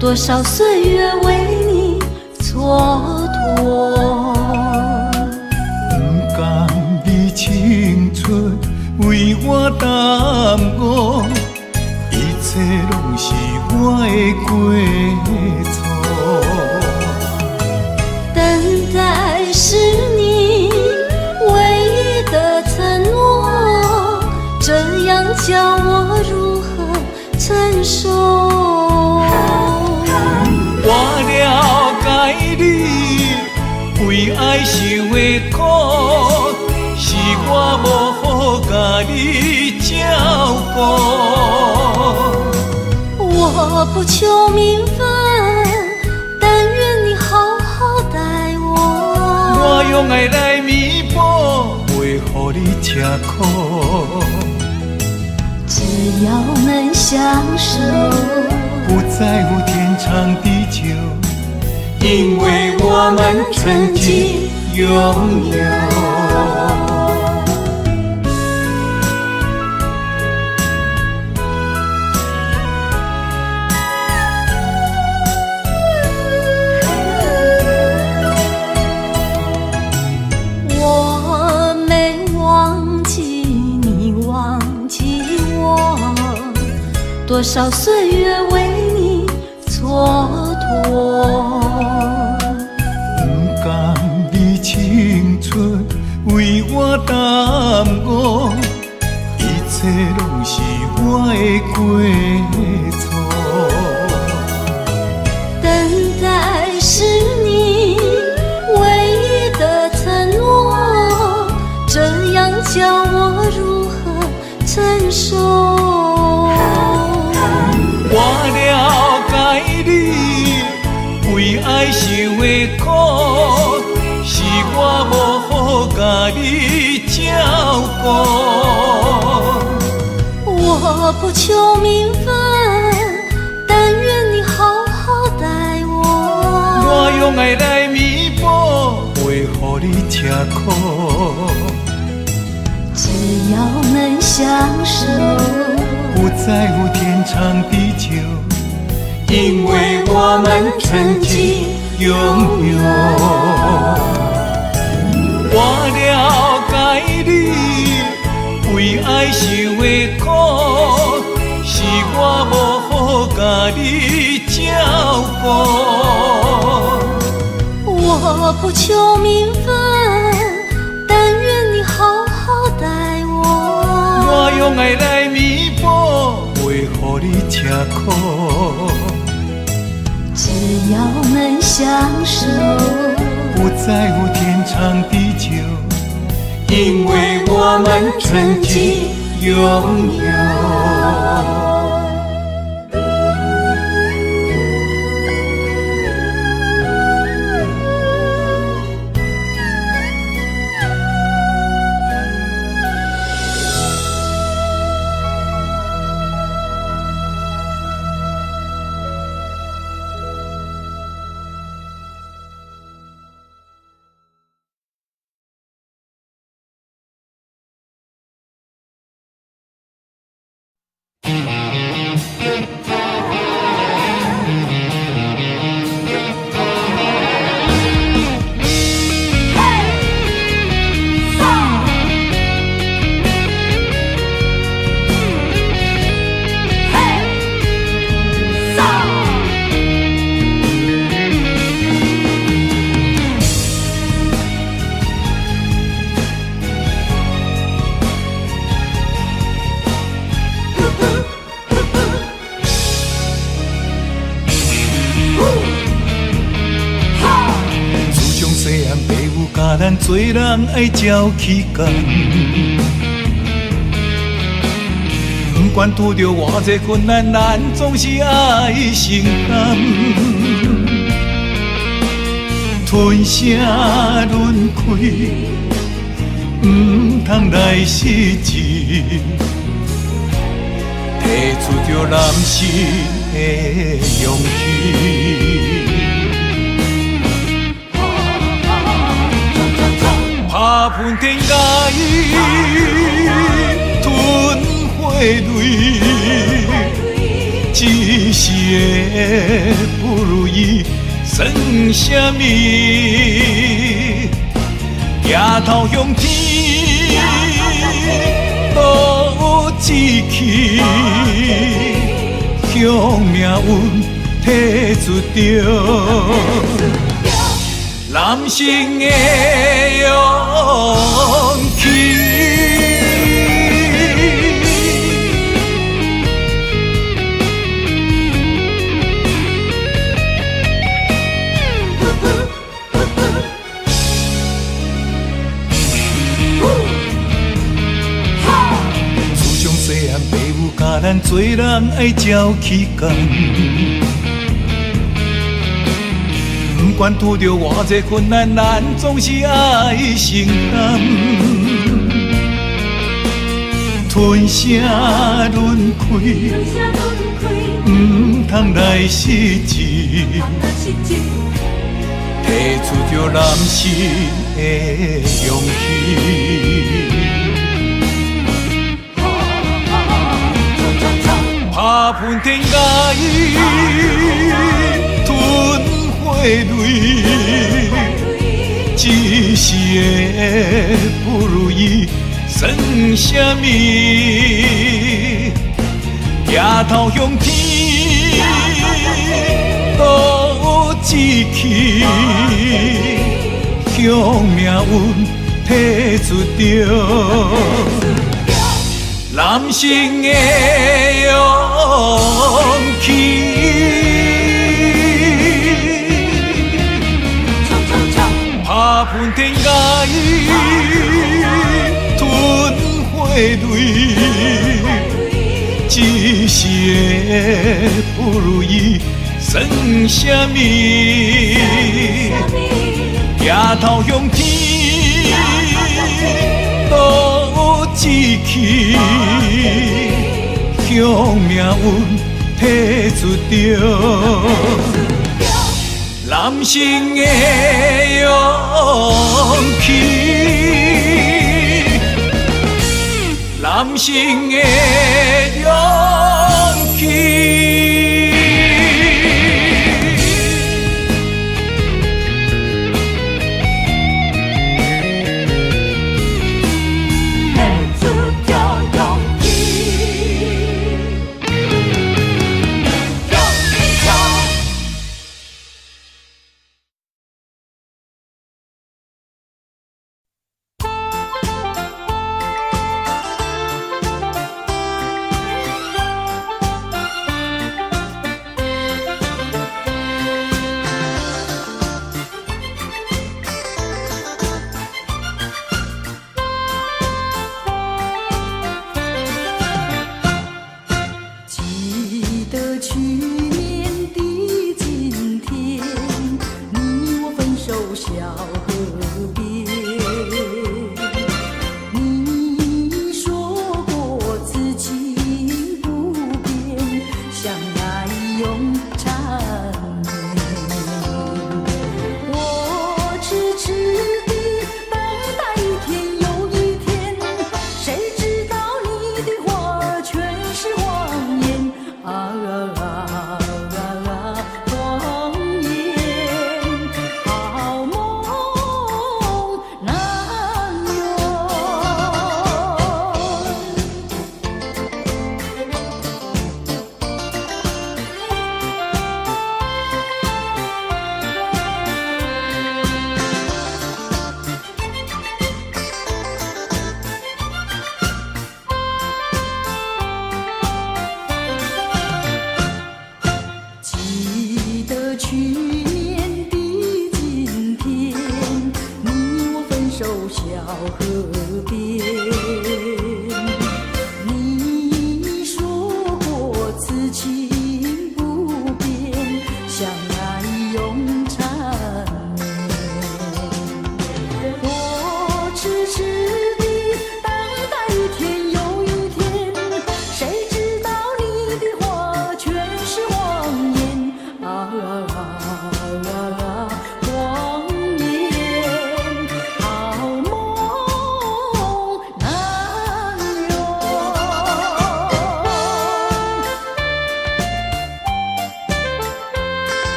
多少岁月为你蹉跎。不甘你青春为我耽误，一切拢是我的过错。等待是你唯一的承诺，这样叫我如何承受？我了解你为爱受的苦，是我无好甲你照顾。我不求名分，但愿你好好待我。我用爱来弥补，袂予你吃苦。只要能相守，不在乎天长地久，因为我们曾经拥有。我没忘记你忘记我，多少岁月为你蹉跎。不甘你青春为我耽误，一切拢是我的过错。等待是你唯一的承诺，这样叫我如何承受？我了解你为爱受的苦，是我无好甲你照顾。我不求名分，但愿你好好待我。我用爱来弥补，袂予你吃苦。只要能相守，不在乎天长地久，因为我们曾经拥有。我了解你为爱受的苦，是我无好甲你照顾。我不求名分，但愿你好好待我。我用爱来弥补，袂予你吃苦。只要能相守，不在乎天长地久，因为我们曾经拥有。咱做人爱照起工，不管拄着偌济困难，咱总是爱承担。吞声轮开，唔通来失志，提出着男性的勇气。打喷天涯，吞血泪，一一时的不如意算什么？抬头向天，都有志气，向命运提出着男性的勇气。甲咱做人爱照起工，不管拄着偌济困难，咱总是爱承担。吞声轮开，不通来失志，提出着男性的勇气。打喷天涯，吞火泪，一时的不如意算什么？抬头向天，都有志气，向命运提出着男性的勇气。打喷天涯，吞火泪，一时的不如意算什么？抬头向天，都有志气，向命运提出着男性的勇气，男性的勇气。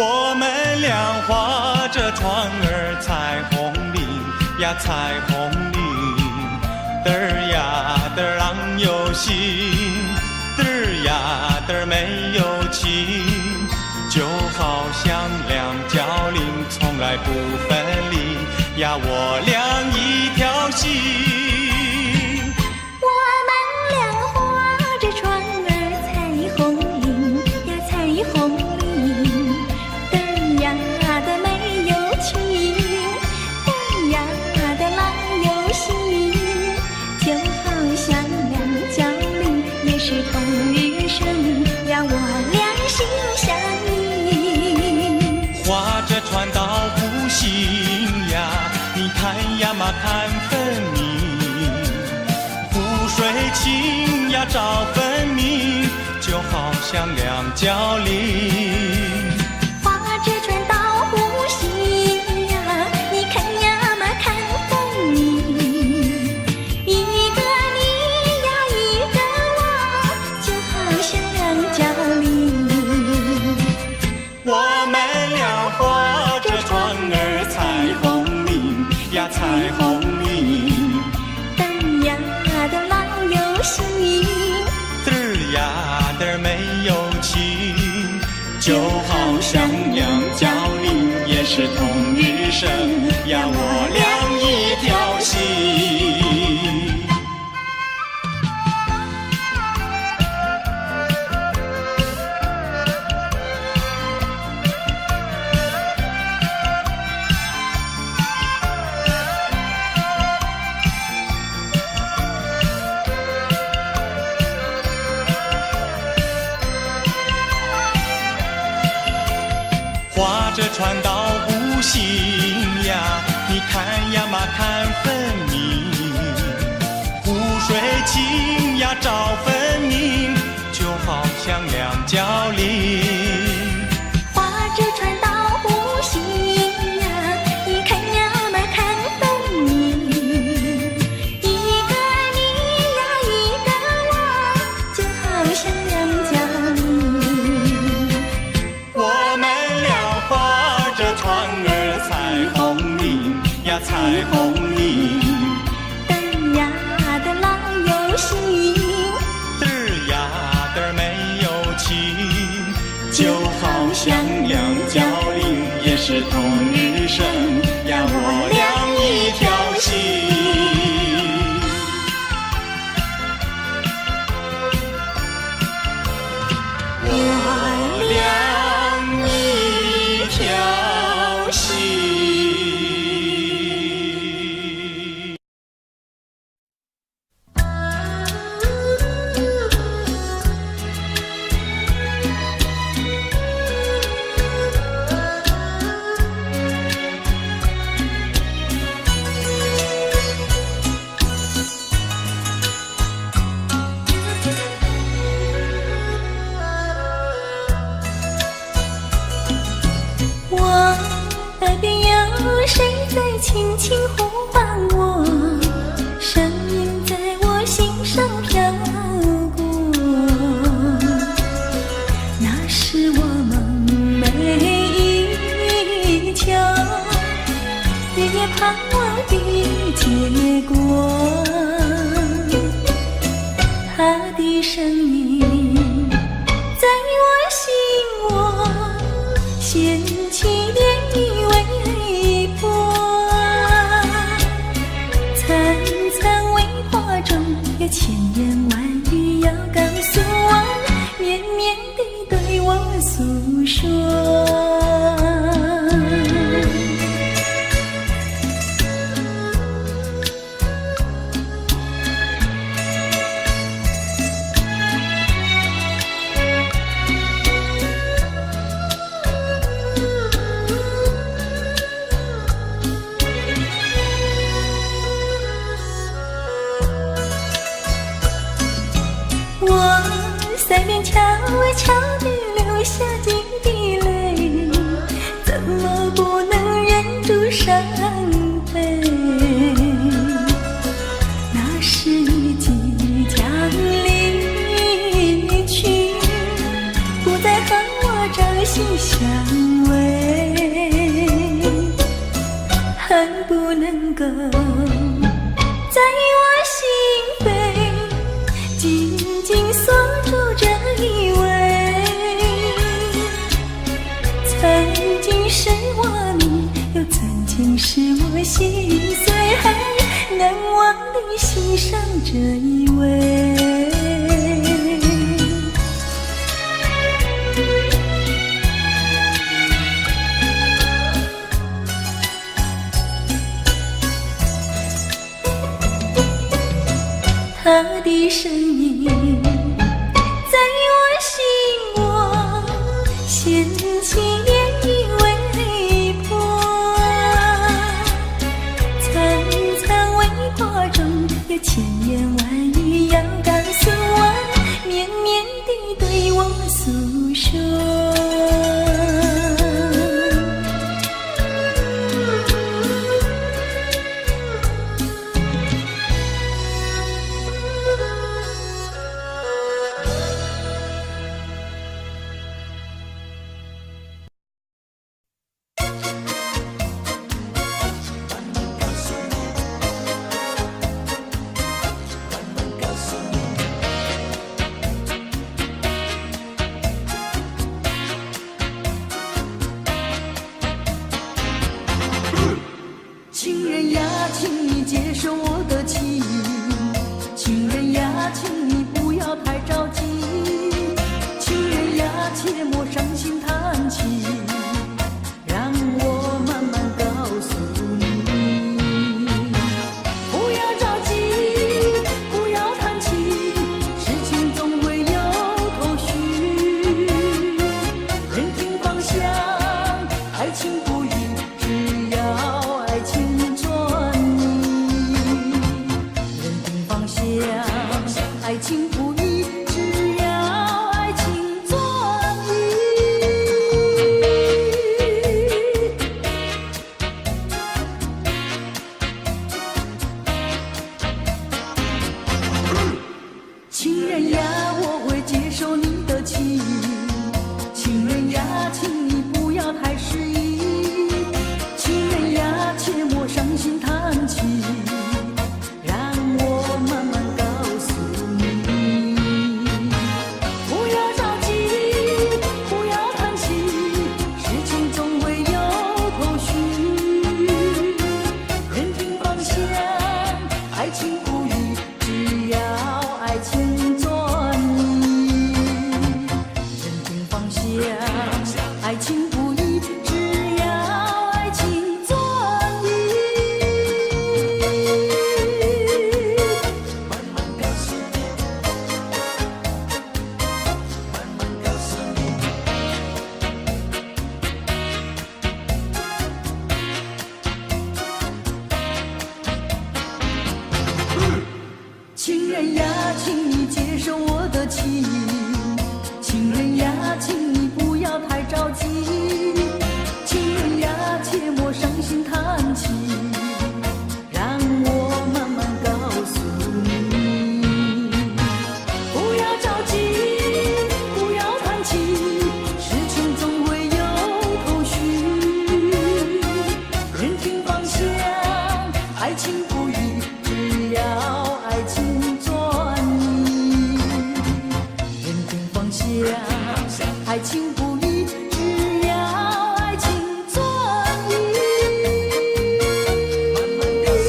我们俩划着船儿彩虹岭呀彩虹岭，嘚儿呀嘚儿郎有心，嘚儿呀嘚儿没有情，就好像两角岭从来不分离呀，我俩一条心。我们俩划着船儿彩虹岭呀彩虹岭，嘚儿呀嘚儿没有情，嘚儿呀嘚儿郎有心，就好像两角岭也是同日生呀，我俩心相印。划着船到湖心呀，你看呀嘛看分明，湖水清呀照分明，就好像两角岭。划着船到湖心呀，你看呀嘛看分明，一个你呀一个我，就好像两角岭。我们俩划着船儿彩虹岭呀彩虹岭，嘚儿呀嘚儿郎有心，嘚儿呀嘚儿没有情，就好像两角岭也是同日生呀，我俩一条心。划着船到湖心呀，你看呀嘛看分明，湖水清呀照分明，就好像两角岭。划着船到湖心呀，你看呀嘛看分明，一个你呀一个我，就好像两角岭。我们俩划着船儿彩虹岭呀彩虹岭，嘚儿呀嘚儿郎有心，嘚儿呀嘚儿没有情，就好像两角岭也是同日生呀，我俩一条心。我俩一条心。我耳边有谁在轻轻呼唤我，声音在我心上飘过，那是我梦寐以求，日夜盼望的结果。他的声音在我心窝掀起涟漪微波，层层微波中有千言万语要告诉我，绵绵地对我诉说。我腮边悄悄地流下几滴泪，怎么不能忍住伤悲？那是你即将离去，不再和我朝夕相偎。以为曾经是我命，又曾经是我心碎，难忘地欣赏这一位。他的身影在我心窝掀起涟漪微波，层层微波中有千言万语要告诉我，绵绵地对我诉说。情人呀，请你接受我的情，情人呀，请你不要太着急，情人呀，切莫伤心叹气，让我慢慢告诉你。不要着急，不要叹气，事情总会有头绪。人定方向，爱情不渝，只要爱情爱情不移，只要爱情专一。情人呀，我会接受你的情，情人呀，请你不要太失意，情人呀，切莫伤心叹气，让我慢慢爱情不移，只要爱情专一。慢慢告诉你，慢慢告诉你。情人呀，请你接受我的情，情人呀，请你不要太着急，情人呀，切莫伤心叹气，让我慢慢告诉你。不要着急，不要叹气，事情总会有头绪。人定方向，爱情不渝，只要爱情专一。人定方向，爱情不移，只要爱情专一。慢慢告诉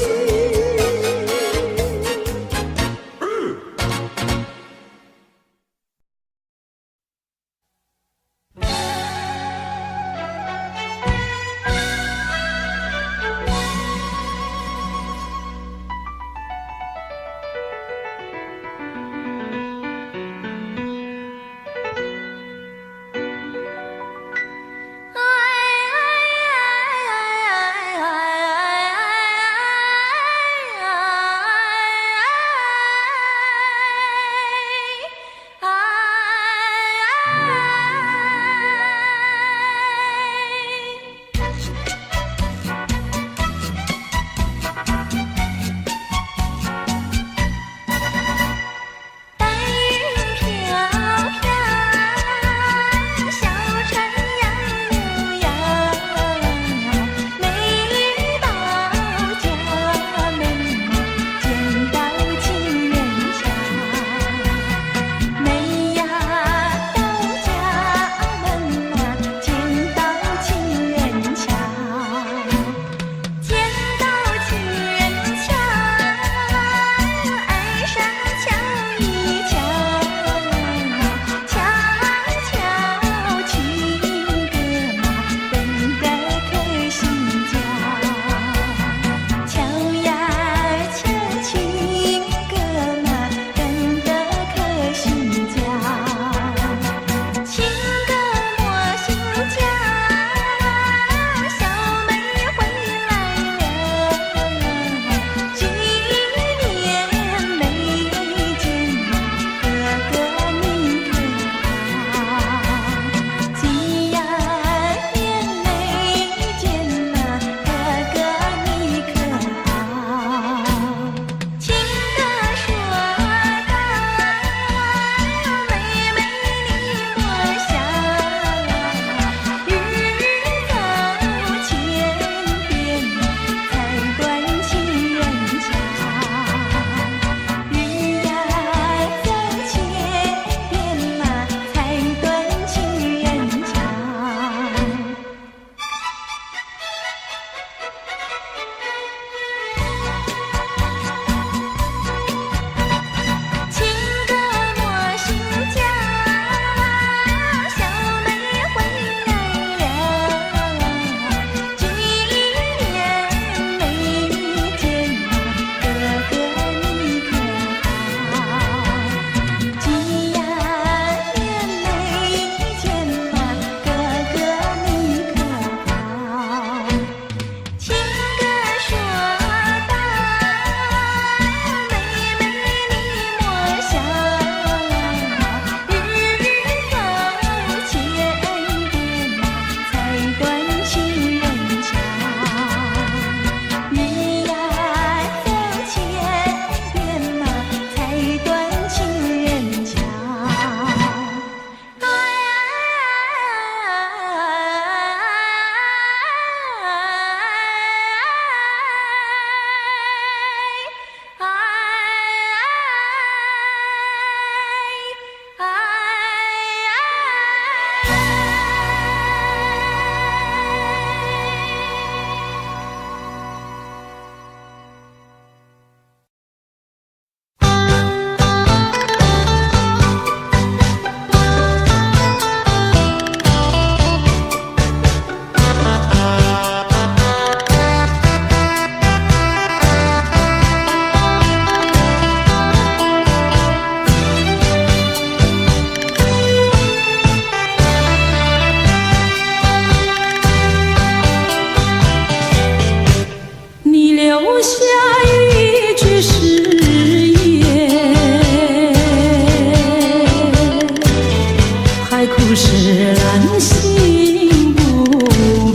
海枯石烂心不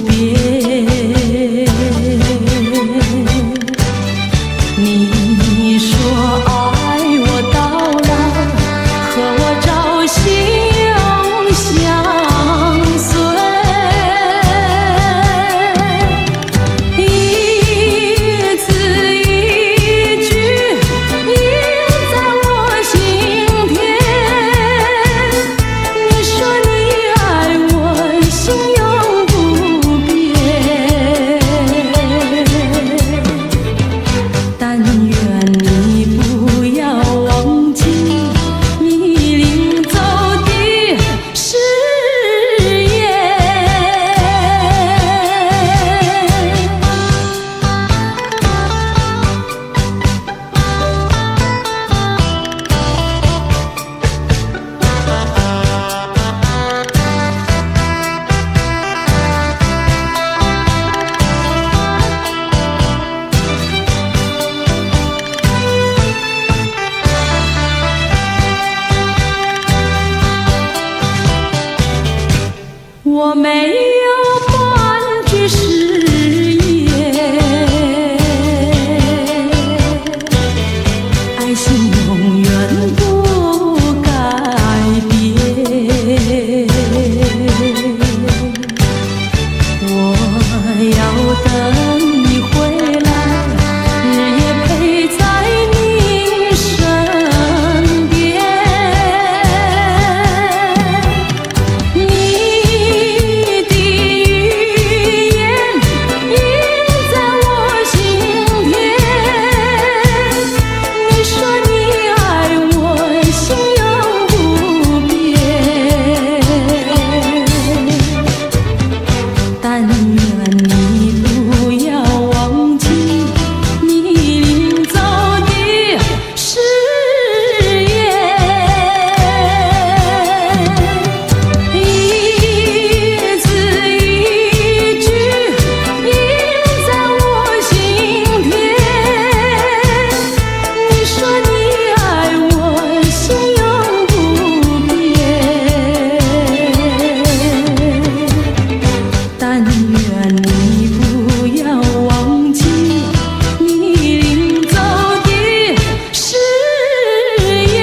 变。你说爱我到老，和我朝夕相随，一字一句印在我心田。你说你爱我，心永不变。但愿你不要忘记你领走的誓言。我没有半句誓言，爱情永远不改变。我要等你回来，日夜陪在你身边。你的语言印在我心田。你说你爱我，心永不变。但愿你不要忘记你领走的誓言。一字一句印在我心田。你说你爱我，心永不变。但愿你不要忘记你领走的誓言。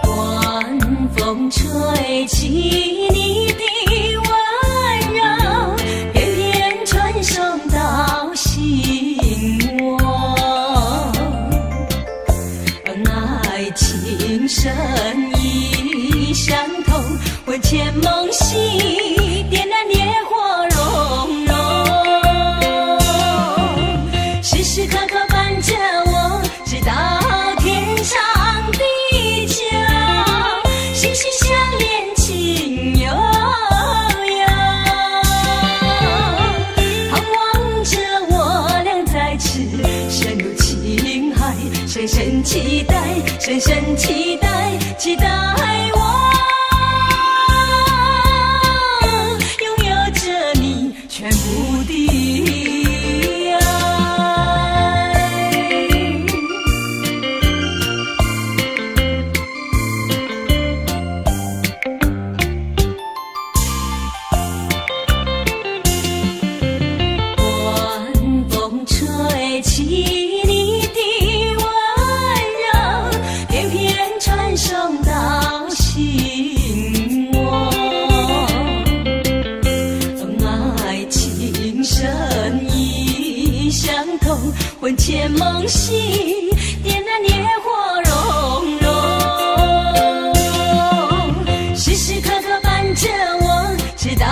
晚风吹起你的温柔，偏偏传送到心窝。爱情深意相通，魂牵梦系，点燃烈火融融，时时刻刻伴着我，直到天长地久，心心相连，情悠悠，盼望着我俩在此深入情海，深深期待，深深期待，期待我拥有着你全部的送到心梦醒，点燃烈火融融，时时刻刻伴着我，直到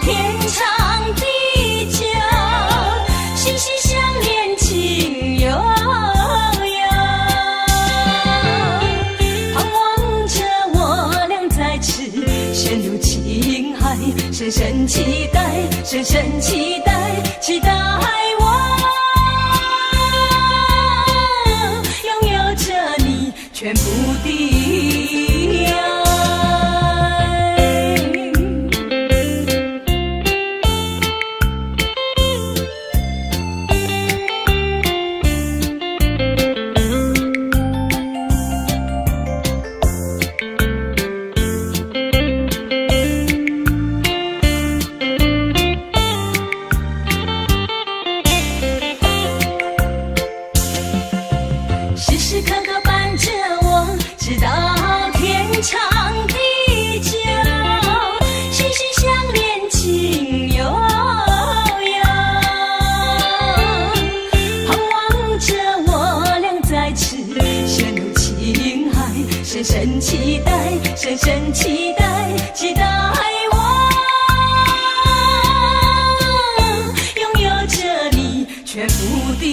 天长地久，心心相连，情悠悠，盼望着我俩在此陷入情海，深深期待，深深期待，期待我拥有着你全部的爱。时时刻刻伴着我，直到天长地久，心心相连，情悠悠，盼望着我俩在此陷入情海，深深期待，深深期待，期待我拥有着你全部的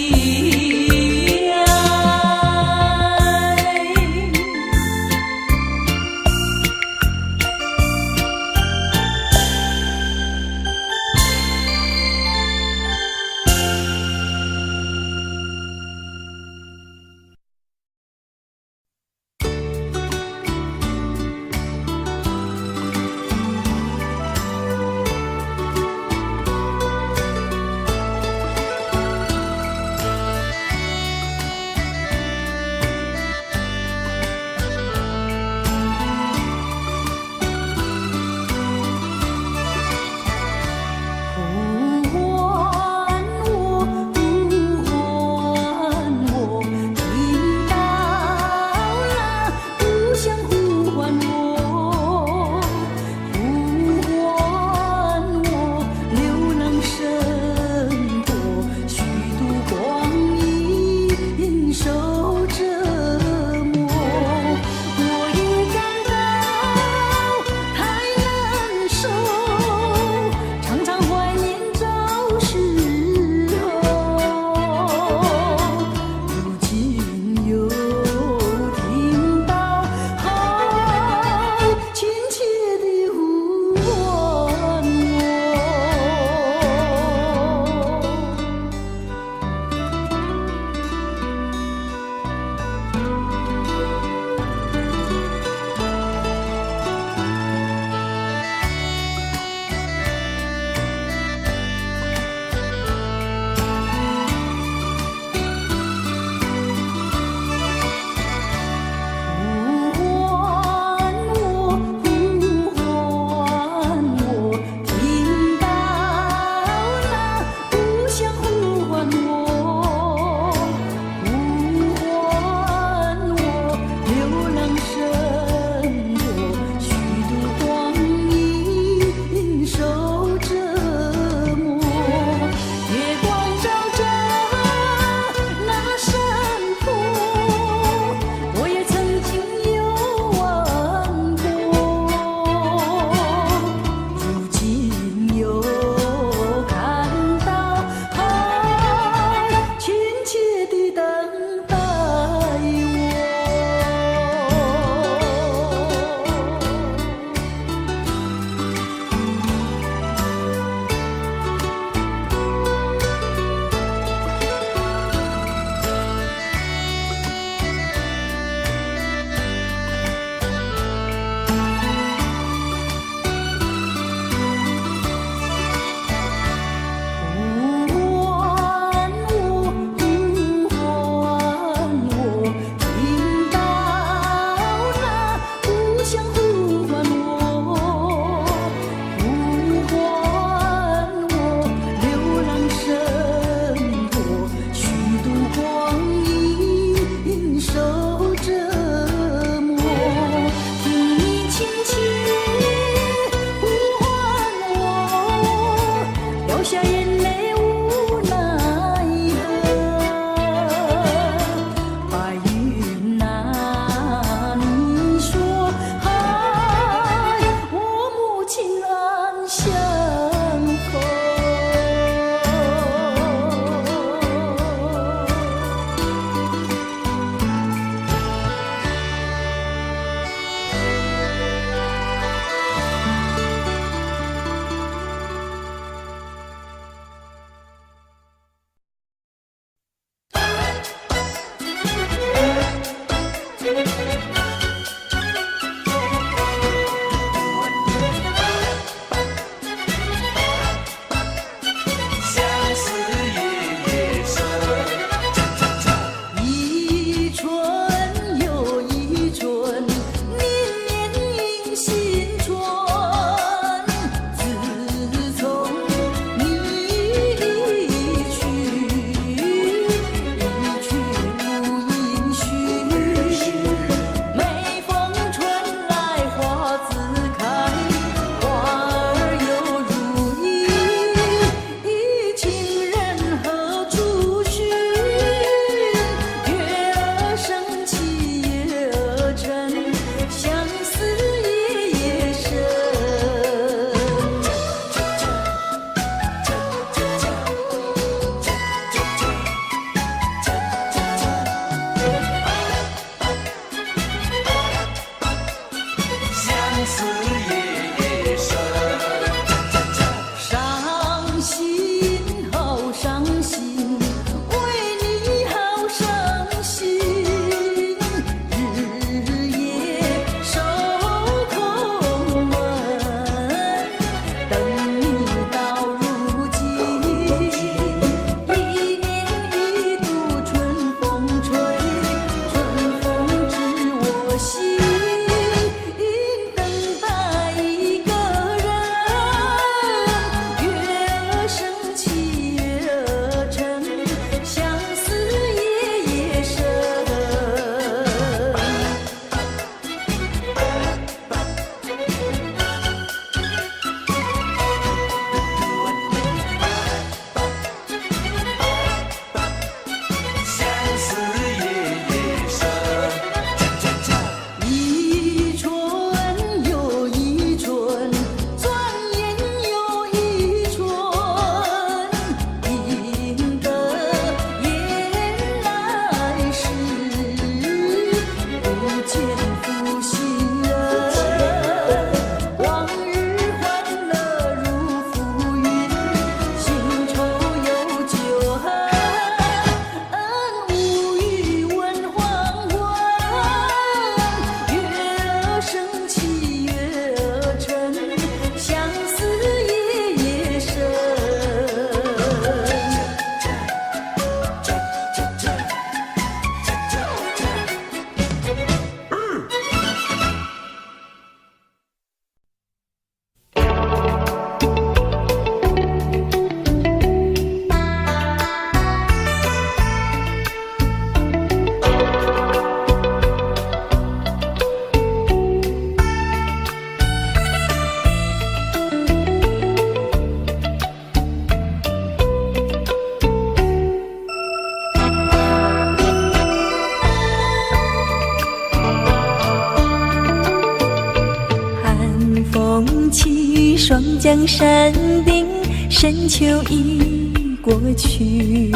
江山顶，深秋已过去。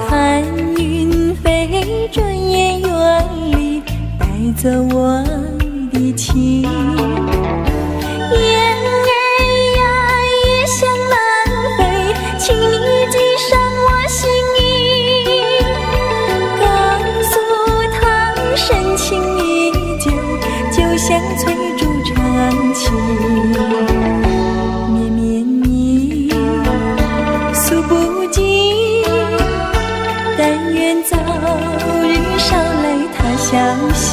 寒云飞，转眼远离，带走我的情。雁儿呀，也想南飞，请你系上我心意，告诉他深情依旧，就像翠竹长青。绵绵意，诉不尽，但愿早日捎来他消息。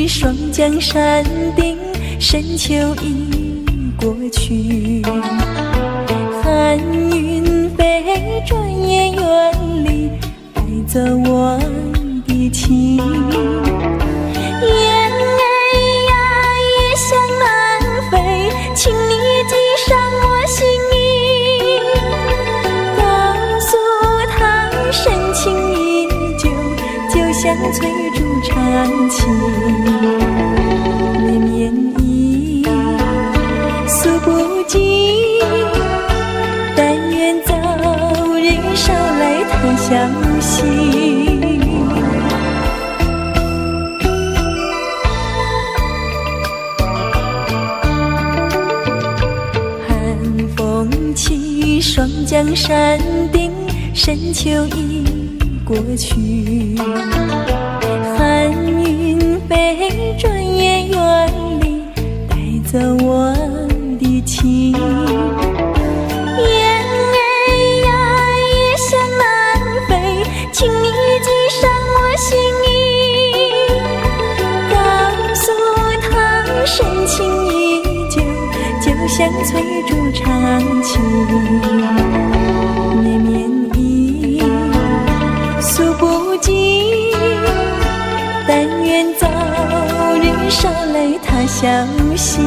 霜降山顶，深秋已过去。寒云飞，转眼远离，带走我的情。雁儿呀，也想南飞，请你系上我心意，告诉他深情依旧，就像翠竹长青。绵绵意，诉不尽，但愿早日捎来他消息。寒风起，霜降山顶，深秋已过去。寒云飞，转眼远离，带走我的情。雁儿呀，也想南飞，请你系上我心意，告诉他深情依旧，就像翠竹长青。绵绵意，诉不尽，但愿早日捎来他消息。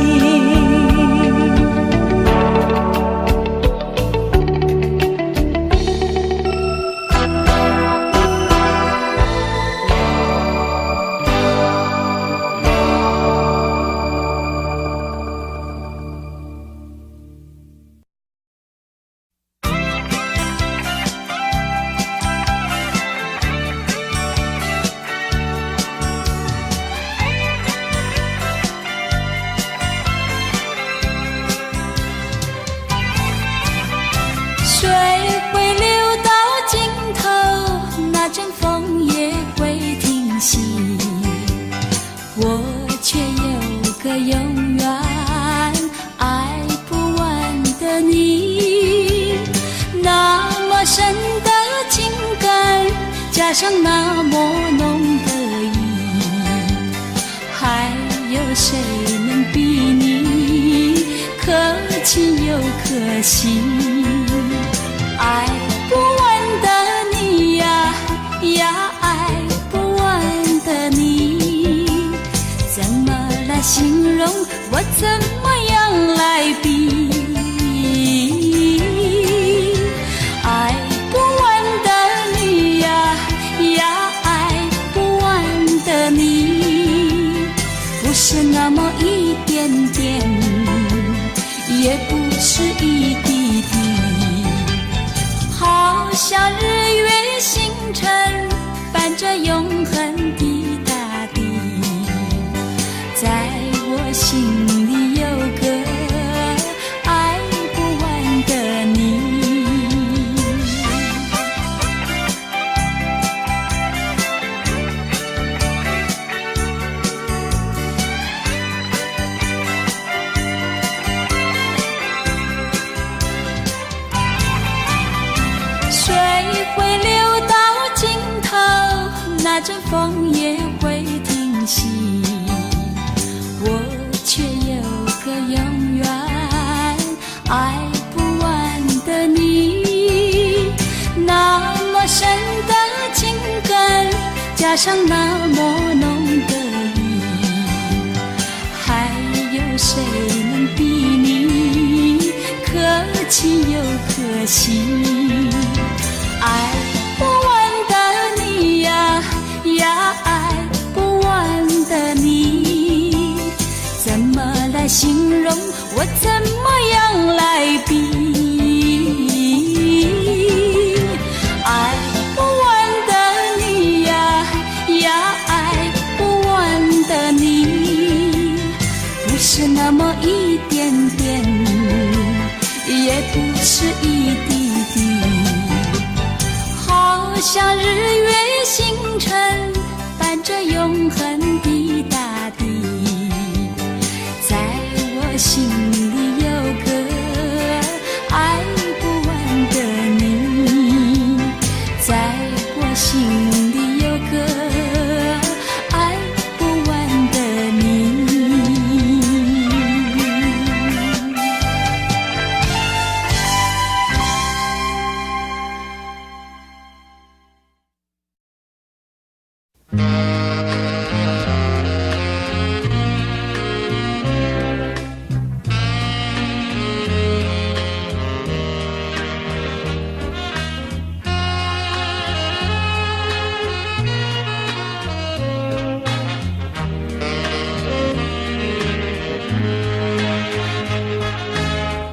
水会流到尽头，那阵风也会停息，我却有个永远爱不完的你。那么深的情感，加上那么浓的意，还有谁能比你可亲又可惜？爱不完的你呀呀，爱不完的你，怎么来形容？我怎么样来比？爱不完的你呀呀，爱不完的你，不是那么一点点，也不是一滴滴。好像日月星辰伴着永恒的大地，在我心里有个爱不完的你。水会流到尽头，那阵风也加上那么浓的意，还有谁能比你可亲又可惜？爱不完的你呀呀，爱不完的你，怎么来形容？我怎么样来比？爱不完的你呀呀，爱不完的你，不是那么一点点，也不是一滴滴，好像日月星辰伴着永恒的大地，在我心里有个爱不完的你，在我心里有个爱不完的你。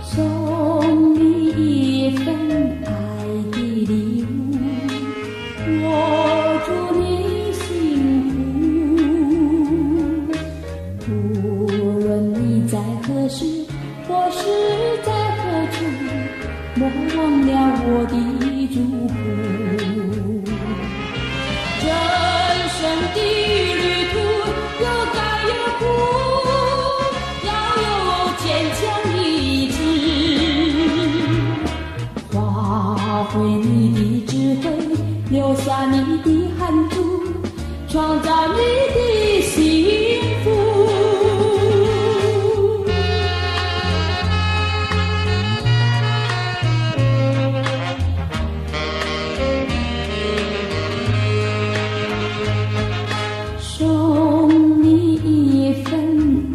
送你一份爱的礼物，我祝你幸福。无论你在何时，或是在何处，莫忘了我的祝福。人生的旅途有甘有苦，要有坚强意志，发挥你的智慧，留下你的汗珠，创造你的幸福。送你一份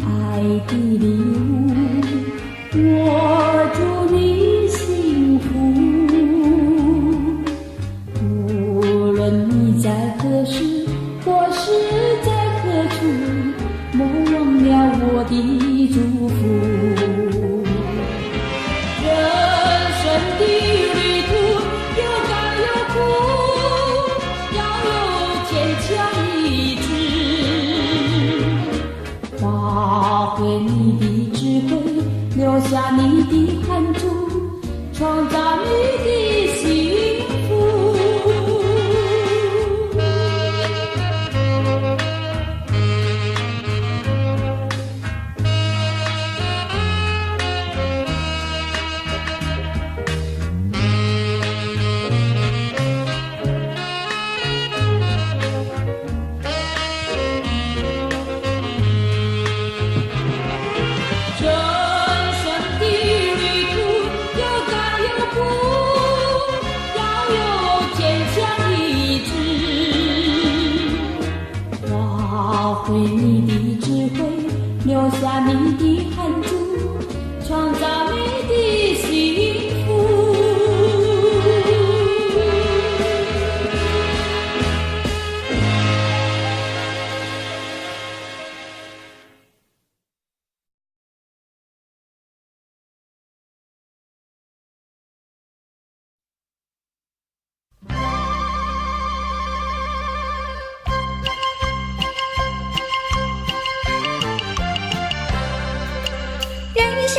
爱的礼物，我祝你幸福。无论你在何时，或是在何处，莫忘了我的祝福。人生的旅途有甘有苦，要有坚强意志，发挥你的智慧，留下你的汗珠，创造你的幸福。人生的旅途有甘有苦，要有坚强意志，发挥你的智慧，留下你的汗珠，创造你的幸福。人潇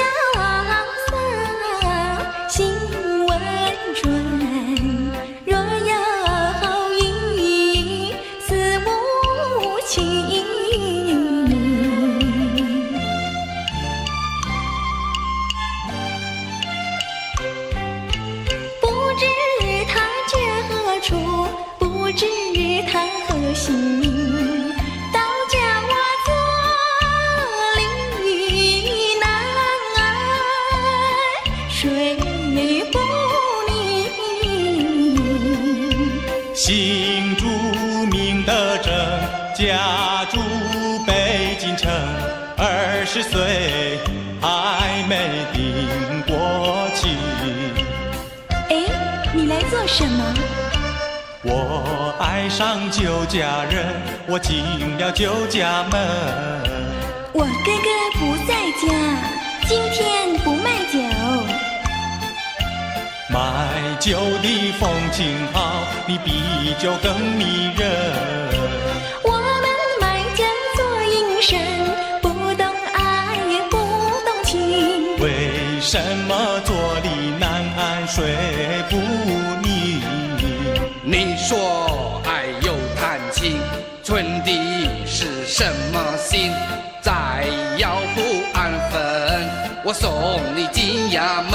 洒，心温润。若有一丝无情，不知他居何处，不知他何行。倒叫我坐立难安，睡不宁。新著名的家住北京城，20岁还没定过亲。哎，你来做什么？我爱上酒家人，我进了酒家门。我哥哥不在家，今天不卖酒。卖酒的风景好，你比酒更迷人。我们卖酒做营生，不懂爱也不懂情。为什么坐立难安睡不宁？你说爱又谈情，存的是什么心？再要不安分，我送你进衙门。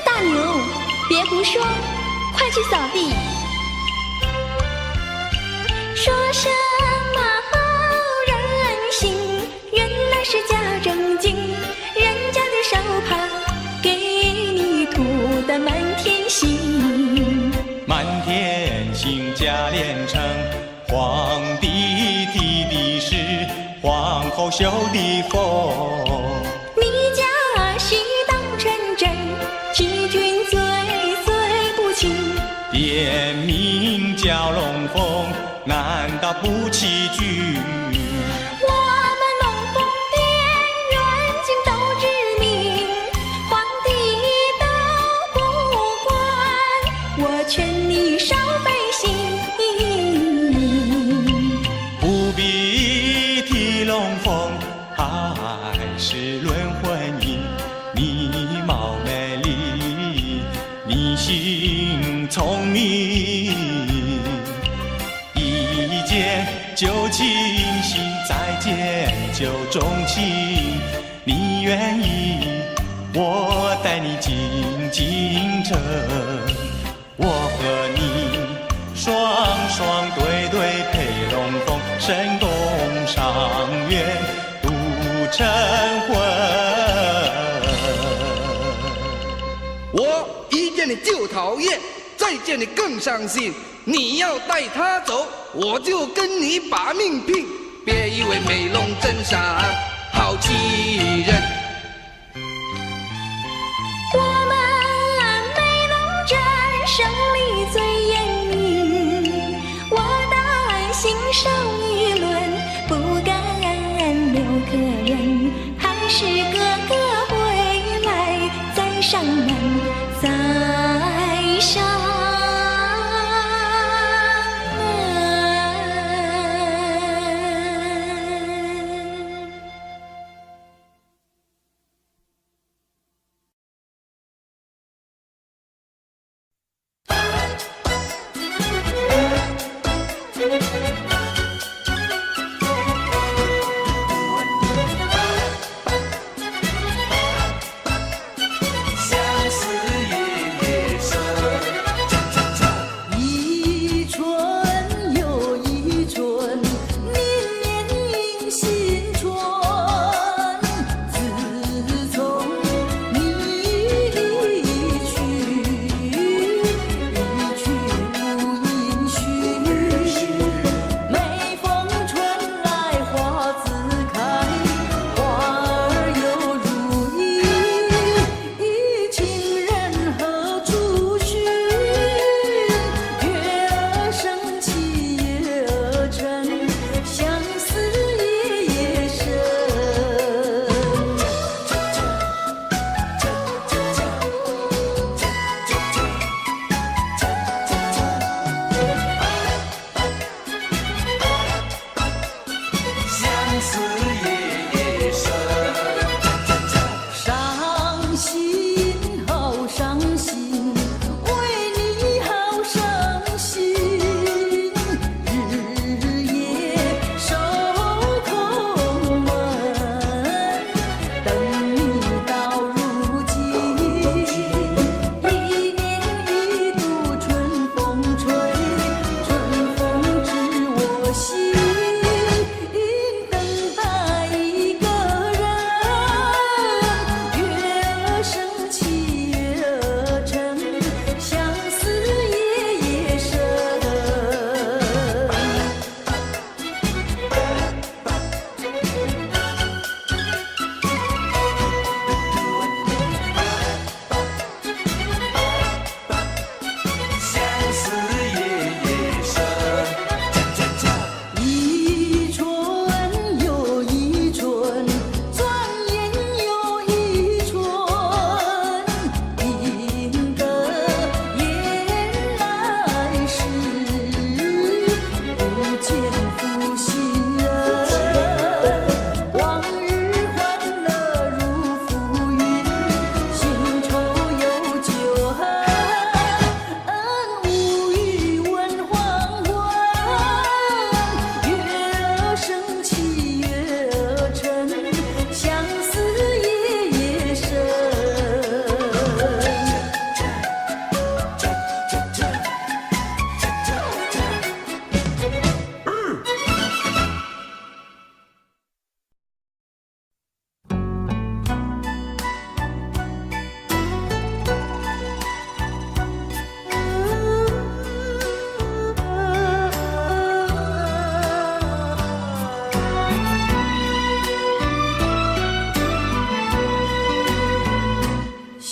大牛，别胡说，快去扫地。说什么好人心，原来是假正经。人家的手帕给你涂得满天星，满天星加连成，皇帝提的是皇后绣的凤。你家戏当成真，欺君最不轻。店名叫龙凤，难道不欺君？我们龙凤店远近都知名，皇帝都不管，我劝你少费心。不必提龙凤，还是论婚姻。你貌美丽，你心聪明，一见就倾心，再见就钟情。你愿意，我带你进京城，我和你双双对对配龙凤，神宫上苑度晨昏。我一见你就讨厌，再见你更伤心。你要带他走，我就跟你把命拼。别以为美龙真傻，好欺人。我们美龙镇胜利最严明，我担心受舆论，不敢留客人，还是哥哥回来再上门，再上门。相思夜夜深，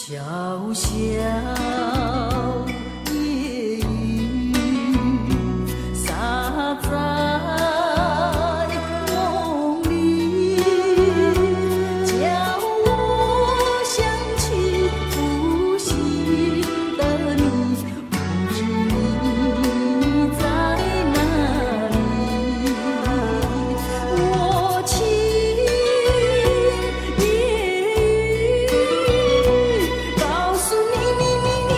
小小夜雨洒在梦里，叫我想起不幸的你，不知你在哪里。我情夜雨告诉你，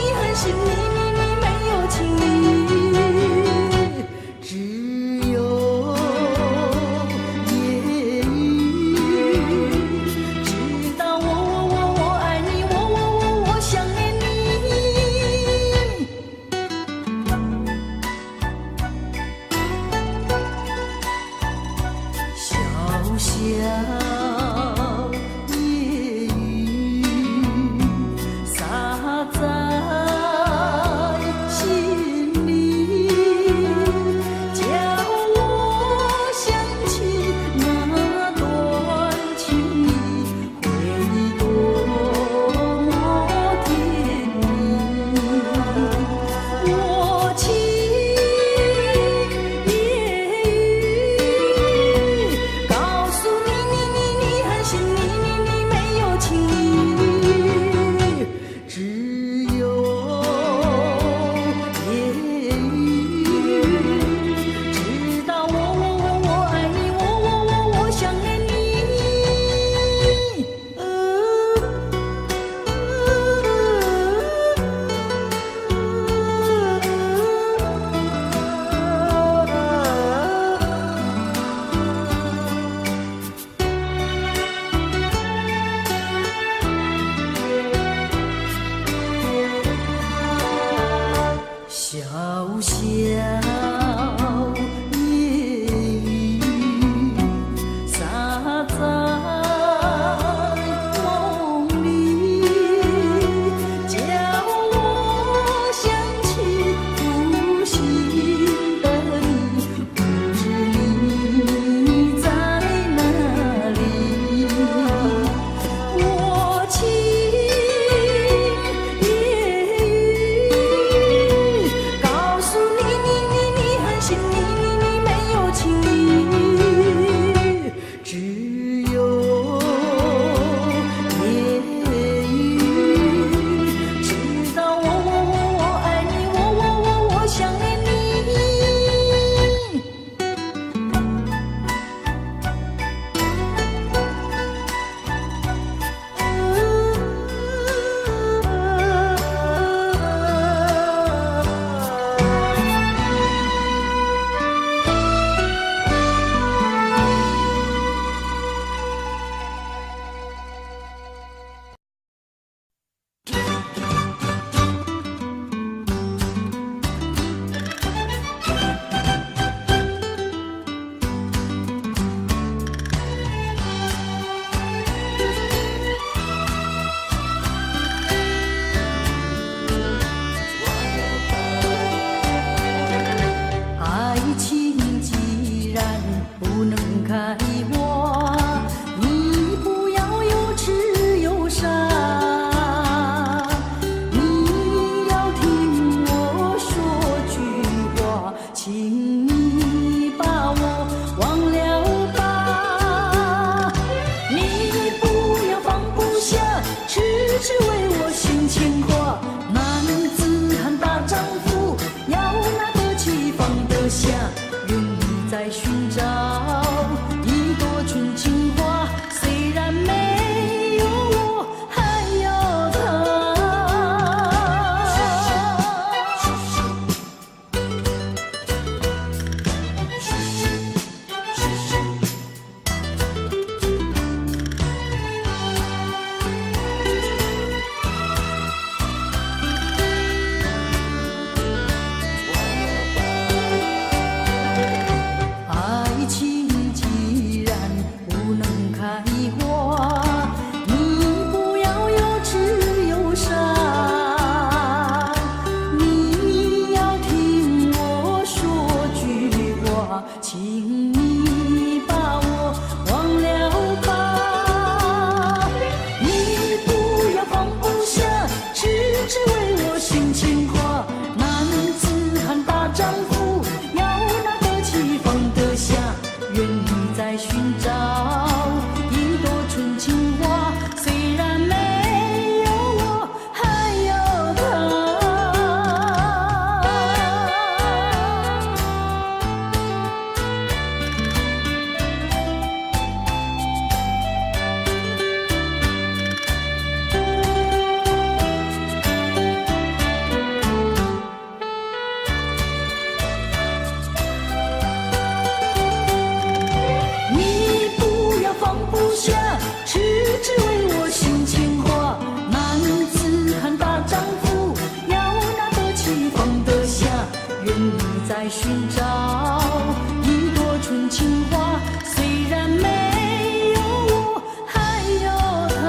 寻找一朵纯情花，虽然没有我，还有他。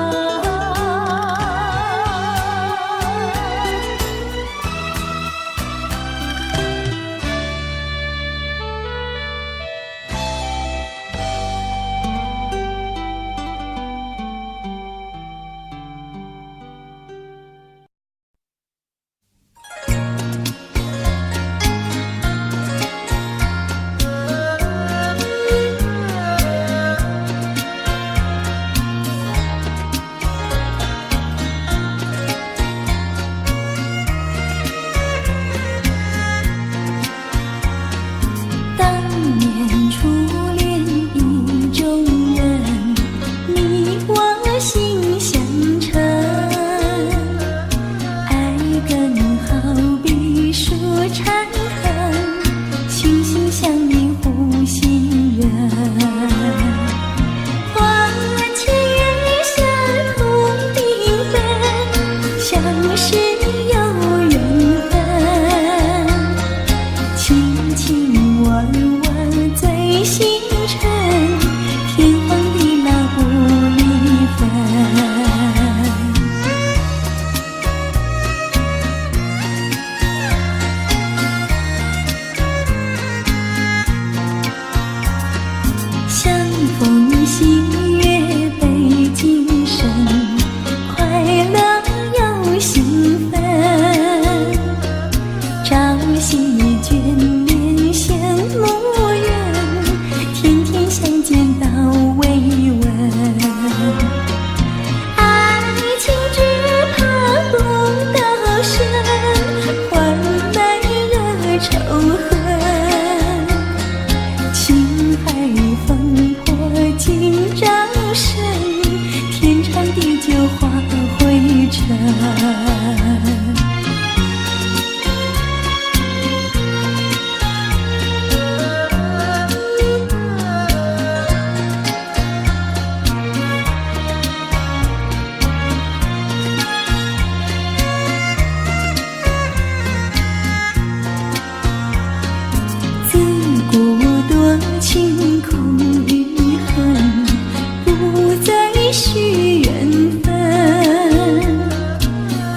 当年初恋意中人，你我心相承，爱更好比树缠藤，心心相印互信任。花前月下同冰粉，相识有缘分，情情婉婉最心诚，天荒地老不离分。相逢喜悦倍今生，快乐又兴奋，朝夕眷恋羡慕远，天天相见到慰问。爱情只怕不到深，换来了仇恨，情海烽火尽掌声，天长地久化灰尘。自古多情空余恨，不再续缘分，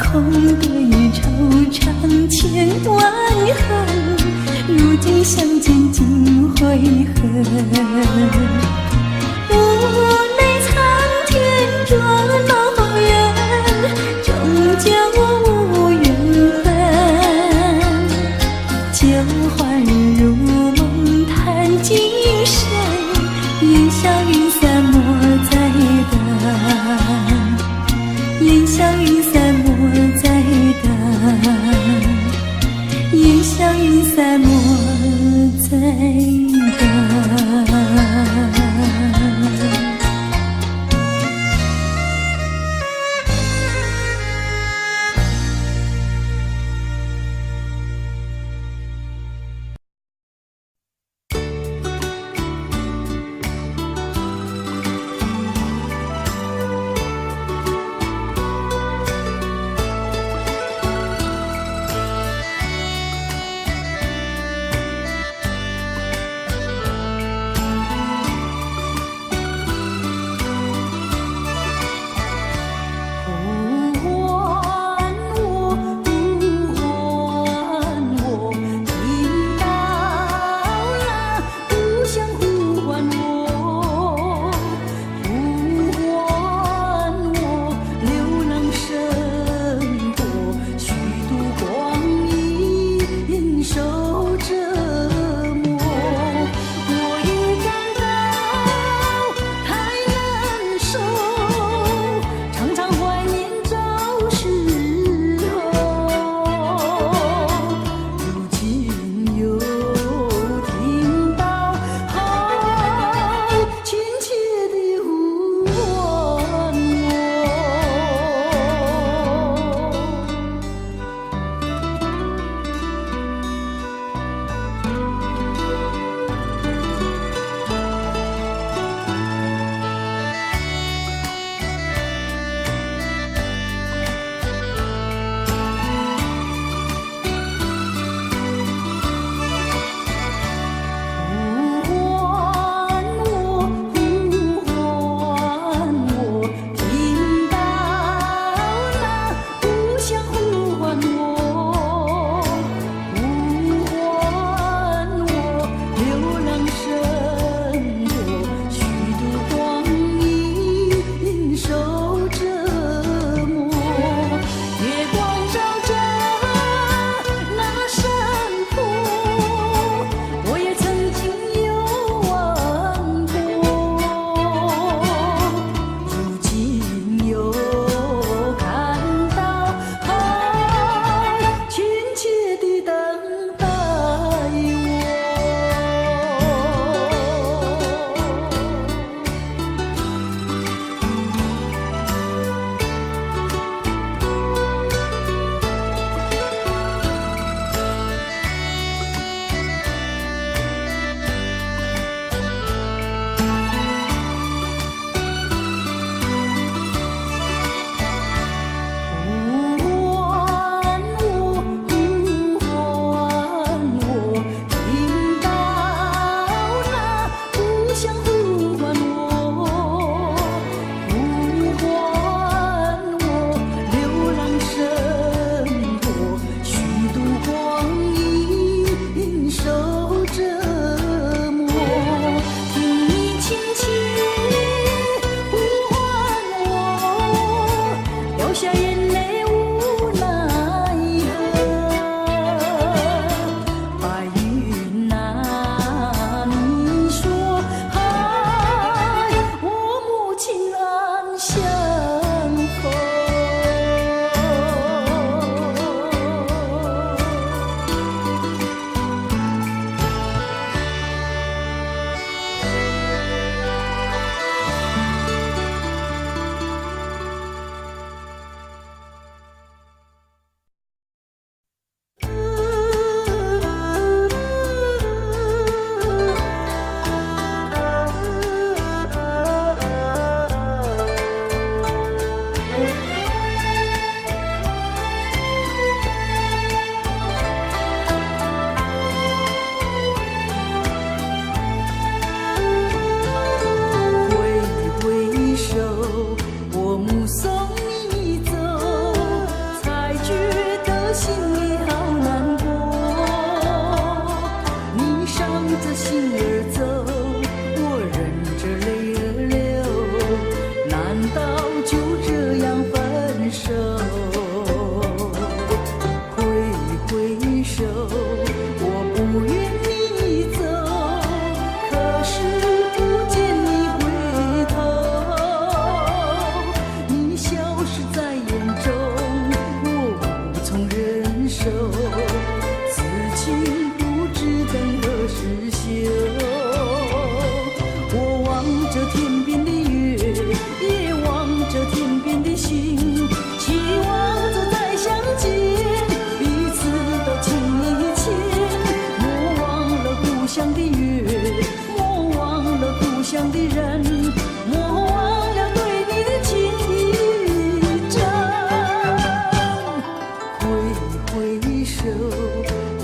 空对惆怅千万恨，如今相见尽悔恨。无奈苍天捉弄人，终究无缘分，旧欢如梦叹今生，烟消云散莫再等，烟消云散莫再等，烟消云散莫再等。心里好难过。你伤着心儿走，我忍着泪儿流，难道就这样分手？挥手，我不愿你走，可是不见你回头，你消失在眼中，我无从忍受，此情不知等何时休。我望着天边的月，也望着天边的星，期望着再相见，彼此都情意切。莫忘了故乡的月，莫忘了故乡的人，莫忘了对你的情意真。挥手，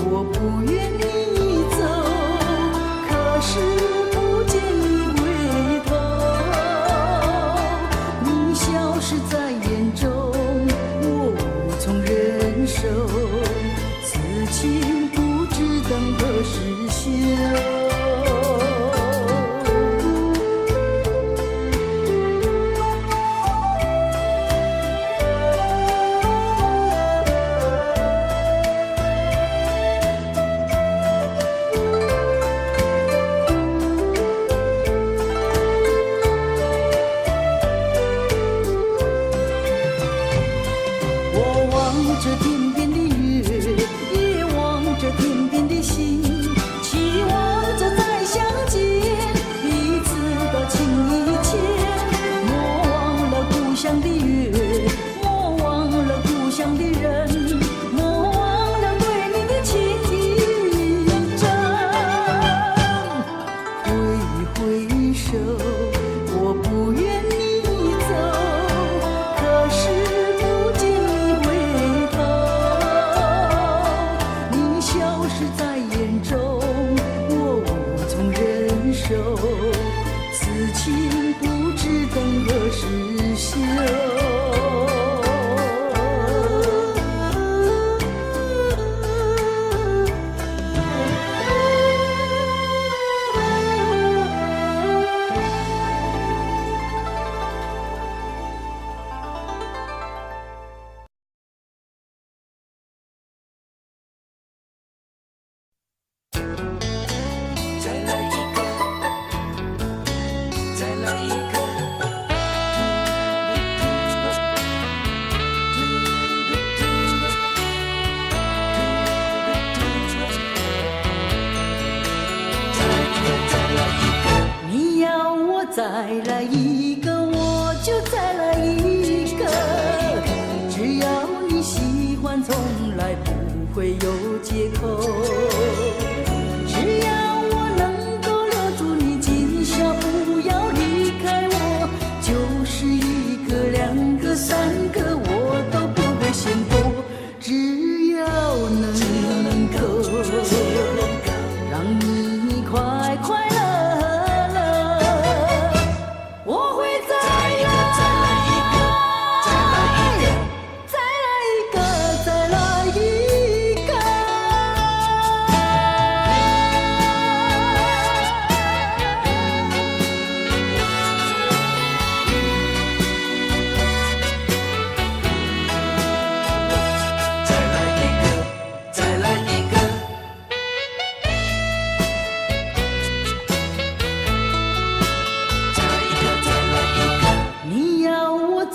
我不愿你走，可是不见你回头，你消失在眼中，我无从忍受，此情不知等何时休。我望着天边的月，也望着天边的星，期望着再相见，彼此都情意切。莫忘了故乡的月，莫忘了故乡的人，莫忘了对你的情意真。挥手，我不愿你走，可是不见你回头，你消失在眼中，我无从忍受，此情不知等何时休。你要我再来一个，我就再来一个，只要你喜欢，从来不会有借口。只要我能够留住你，今宵不要离开我，就是一个、两个、三个，我都不会嫌多。只要能够让你快快乐。我会再来，再来一个，再来一个。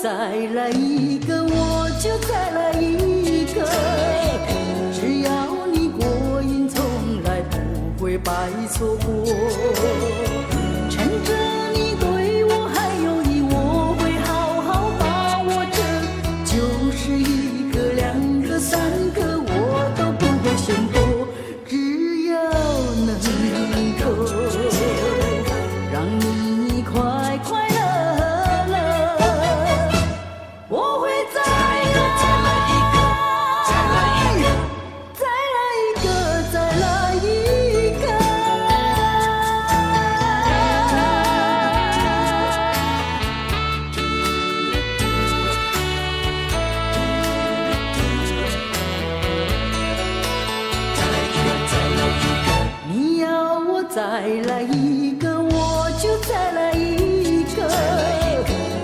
再来一个，我就再来一个，只要你过瘾，从来不会白错过。趁着你对我还有意，我会好好把握着，就是一个、两个、三个，我都不会嫌多。只要能够让你快快乐。我会再来，再来一个，再来一个，再来一个，再来一个。再来一个，我就再来一个。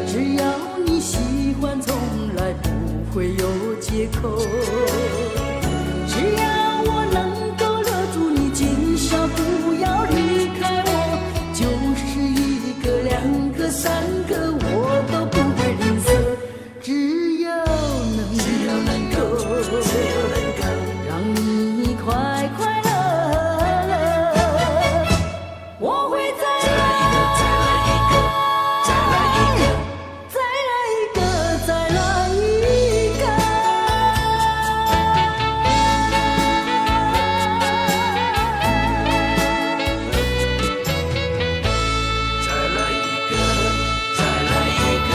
只要你喜欢，从来不会有借口。只要我能够留住你，今生不要离开我，就是一个、两个、三个，我都不会吝啬。只要能够让你快快乐乐，我会再来一个，再来一个，再来一个，再来一个，再来一个。再来一个，再来一个。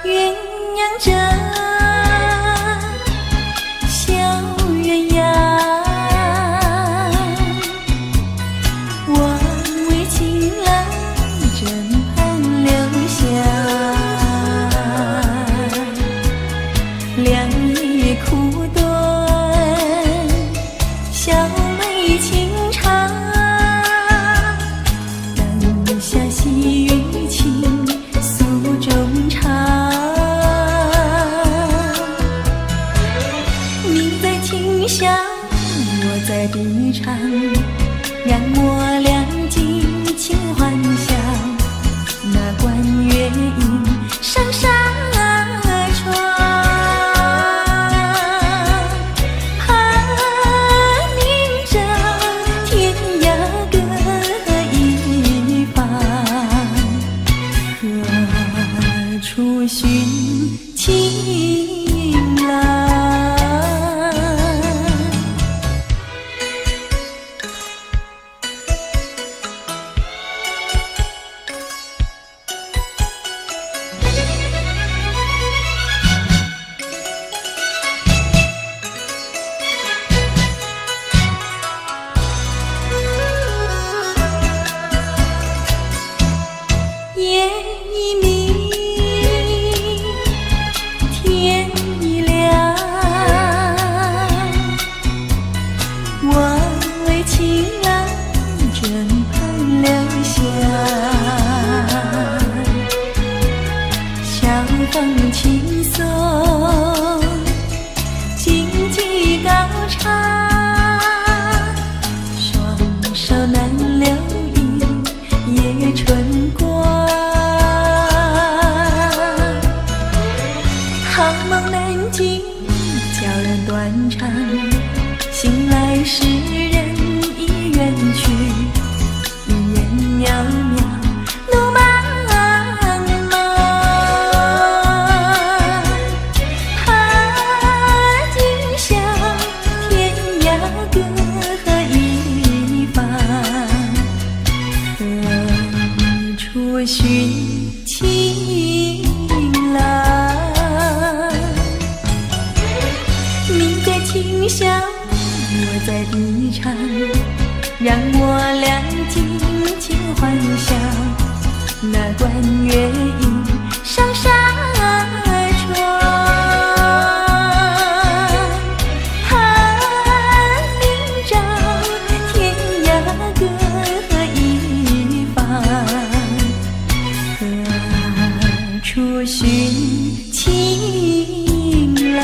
鸳鸯枕，小鸳鸯，我为情郎枕畔留香。两夜苦短，小妹情长，灯下细雨倾诉衷肠。你在琴响，我在笛唱，让我俩尽情幻想。那管乐音上纱窗，鸣着天涯各一方，何处寻情郎？夜已明，天已亮，我为情郎枕畔留香。晓风轻送，荆棘高唱，双手难留意夜春光。好梦难尽，悄然断肠，醒来时人已远去，一眼渺渺，路茫茫。今宵天涯各一方，何处寻情郎？你在琴响，我在笛唱，让我俩尽情幻想。那管乐音上纱窗，明照天涯各一方，何处寻情郎？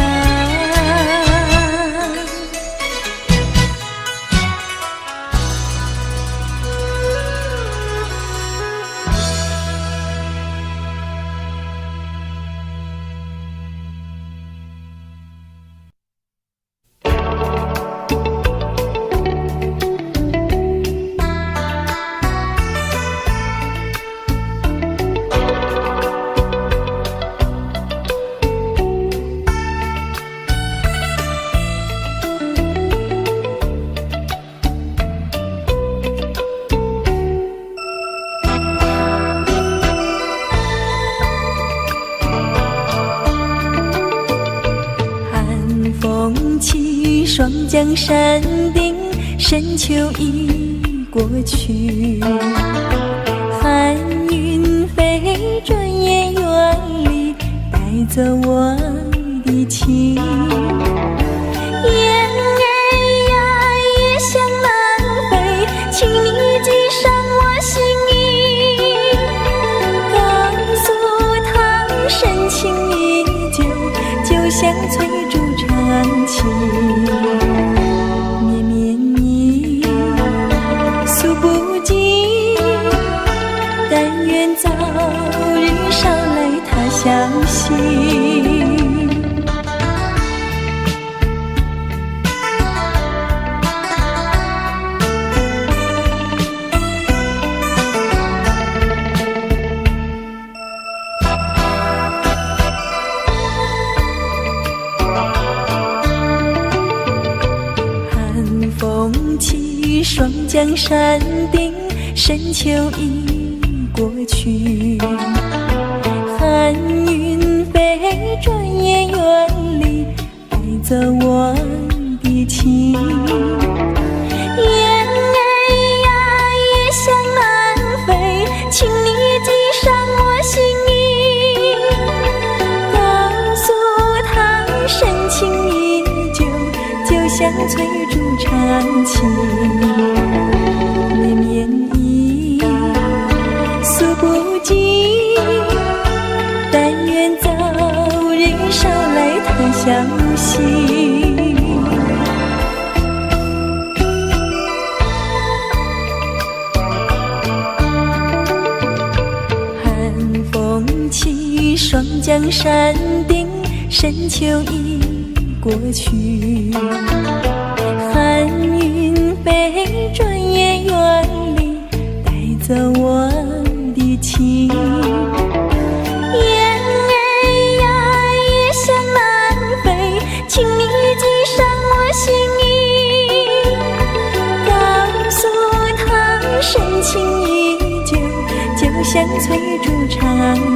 山顶，深秋已过去。寒云飞，转眼远离，带走我的情。雁儿呀，也向南飞，请你系上我心意，告诉他深情依旧，就像翠竹长青。绵绵意，诉不尽，但愿早日捎来他消息。霜降山顶，深秋已过去。寒云飞，转眼远离，带走我的情。雁儿呀，也向南飞，请你系上我心意，告诉他深情依旧，就像翠竹长青。绵绵意，诉不尽，但愿早日捎来他消息。寒风起，霜降山顶，深秋已过去。寒云飞，转眼远离，带走我的情。雁儿呀，也向南飞，请你系上我心意，告诉他深情依旧，就像翠竹长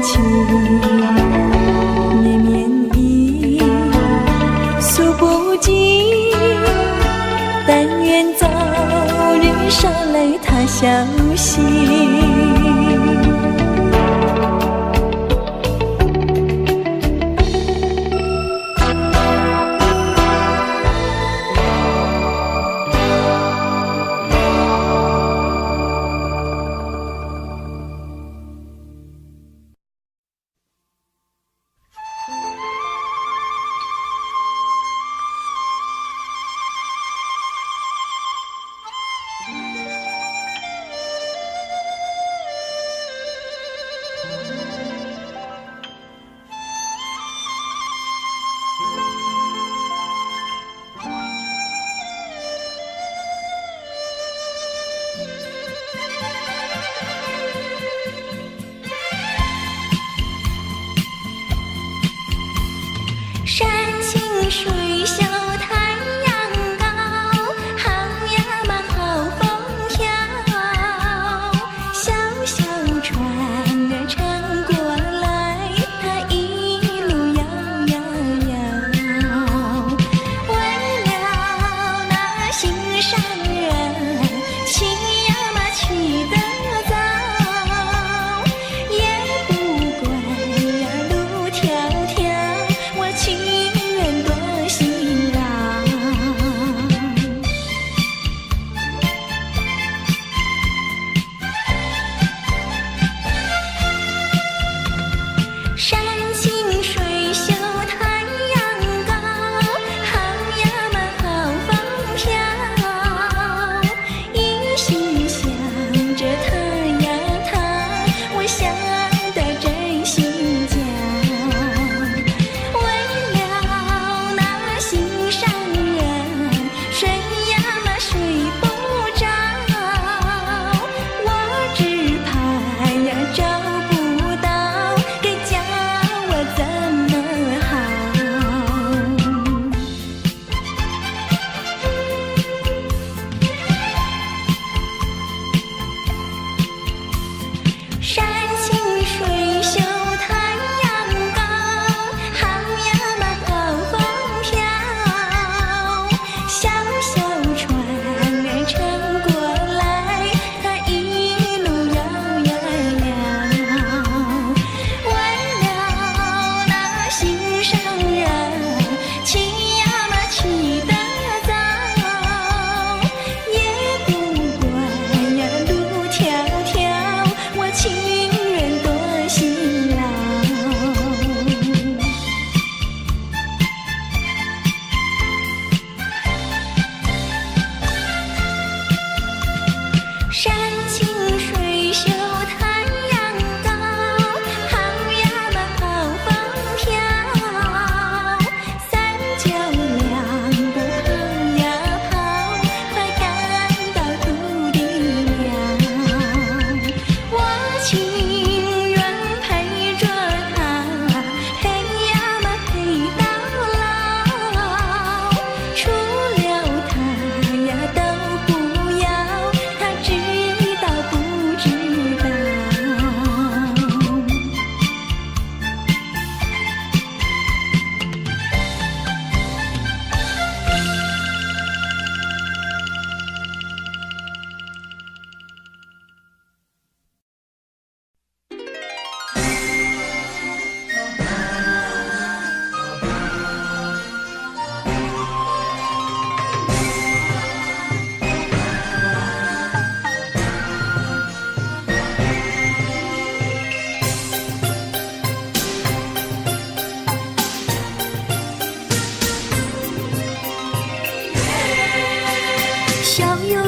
青。绵绵意，诉不尽，但愿早日捎来他消息。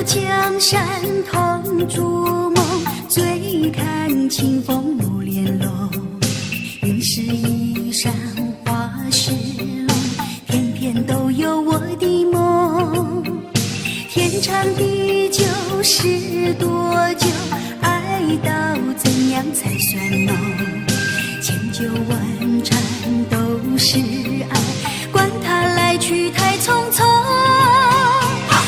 江山同筑梦，醉看清风入帘笼。云是衣裳花是龙，天天都有我的梦。天长地久是多久？爱到怎样才算浓？千酒万盏都是爱，管它来去太匆匆。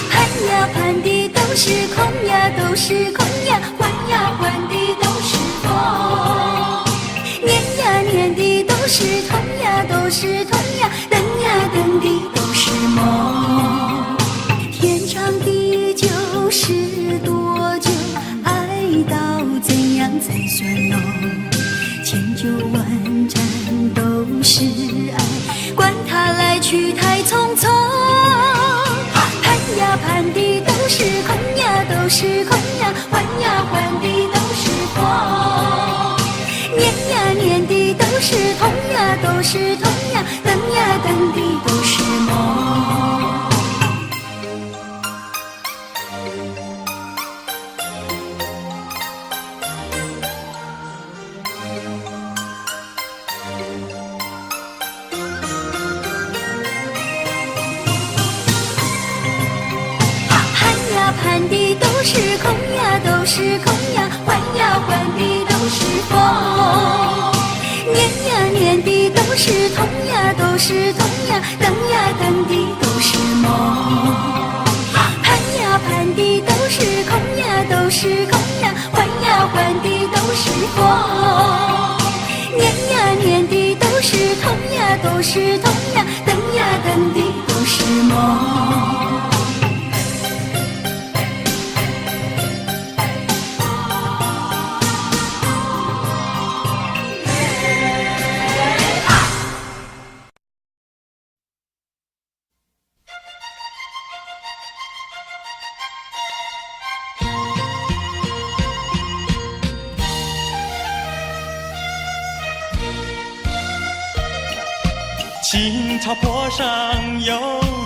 盼呀盼的都是空呀，都是空呀，换呀换的都是风。念呀念的都是痛呀，都是痛呀，等呀等的都是梦。天长地久是多久？爱到怎样才算浓？千酒万盏都是爱，管它来去太匆匆。盼呀盼的都是空呀，都是空呀，换呀换的都是风。念呀念的都是痛呀，都是痛呀，等呀等的都是梦。盼的都是空呀，都是空呀，换呀换的都是风。念呀念的都是痛呀，都是痛呀，等呀等的都是梦。盼呀盼的都是空呀，都是空呀，换呀换的都是风。念呀念的都是痛呀，都是痛呀，等呀等的都是梦。青草坡上有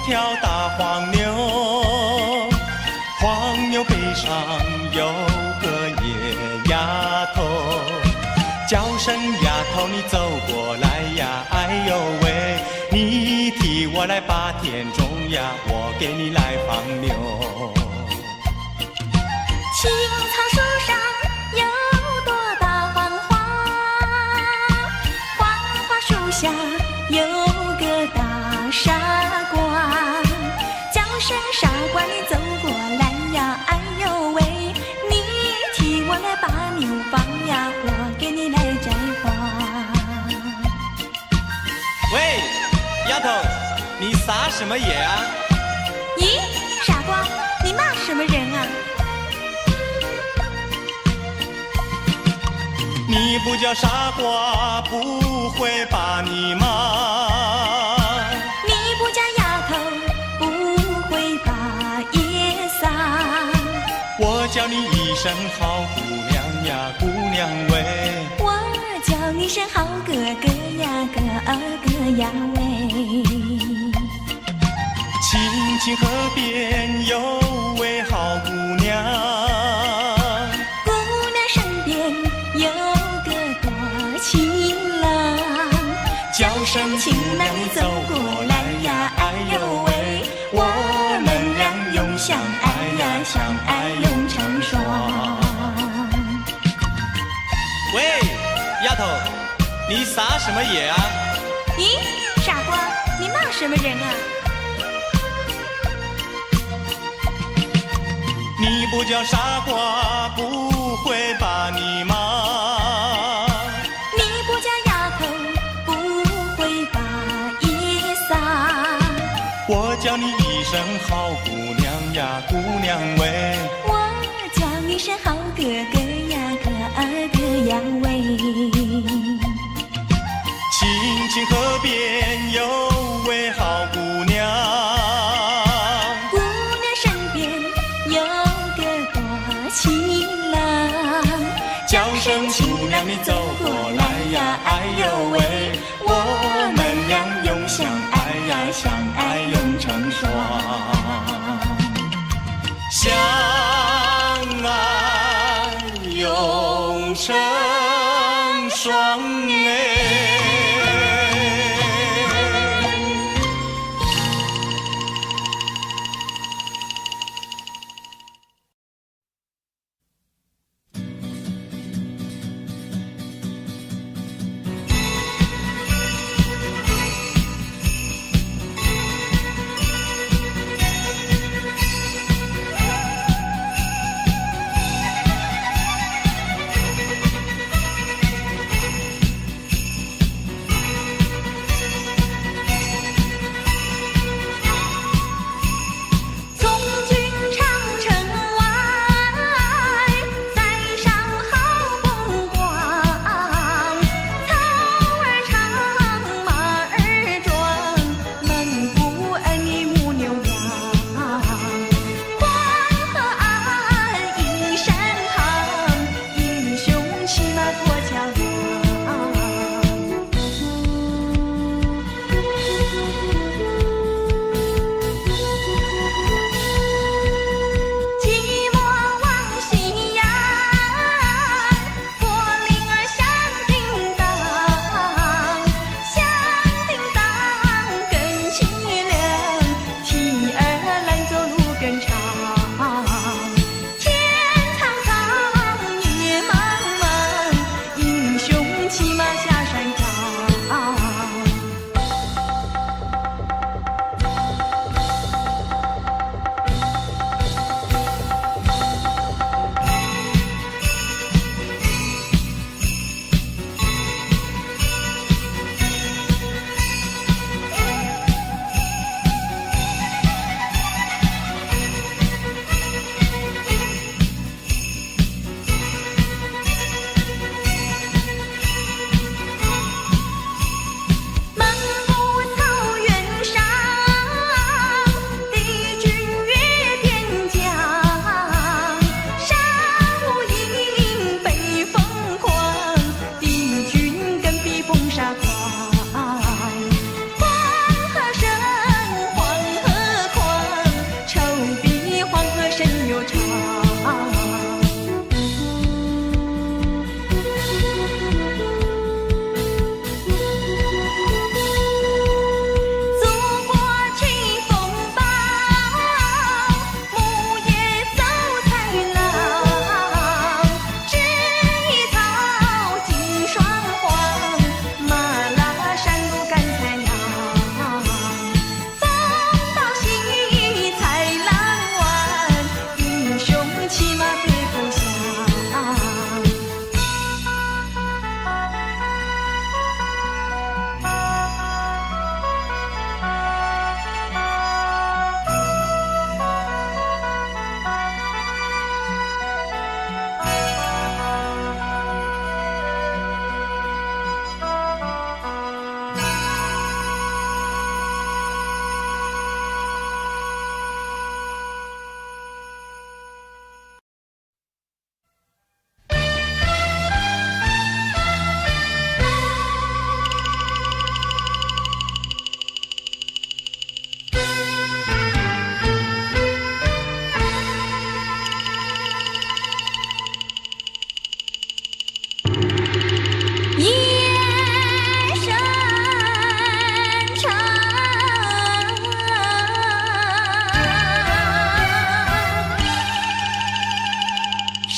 条大黄牛，黄牛背上有个野丫头，叫声丫头你走过来呀，哎呦喂，你替我来把田种呀，我给你来放牛。青草树上有朵大黄花，黄花树下有个大傻瓜，叫声傻瓜你走过来呀，哎呦喂，你替我来把牛放呀，我给你来摘花。喂，丫头，你撒什么野啊？咦，傻瓜，你骂什么人啊？你不叫傻瓜，不会把你骂。你不叫丫头，不会把夜撒。我叫你一声好姑娘呀，姑娘喂。我叫你声好哥哥呀，哥哥呀喂。青青河边有位好姑娘，姑娘身边有个多情郎，叫声情郎你走过来呀，哎呦喂，我们俩永相爱呀，相爱永成双。喂，丫头，你撒什么野啊？咦，傻瓜，你骂什么人啊？你不叫傻瓜，不会把你骂。你不叫丫头，不会把夜撒。我叫你一声好姑娘呀，姑娘喂。我叫你声好哥哥呀，哥哥呀喂。青青河边有位好姑娘，姑娘身边有个多情郎，叫声姑娘你走过来呀，哎呦喂，我们俩永相爱呀，相爱永成双。相成双哎。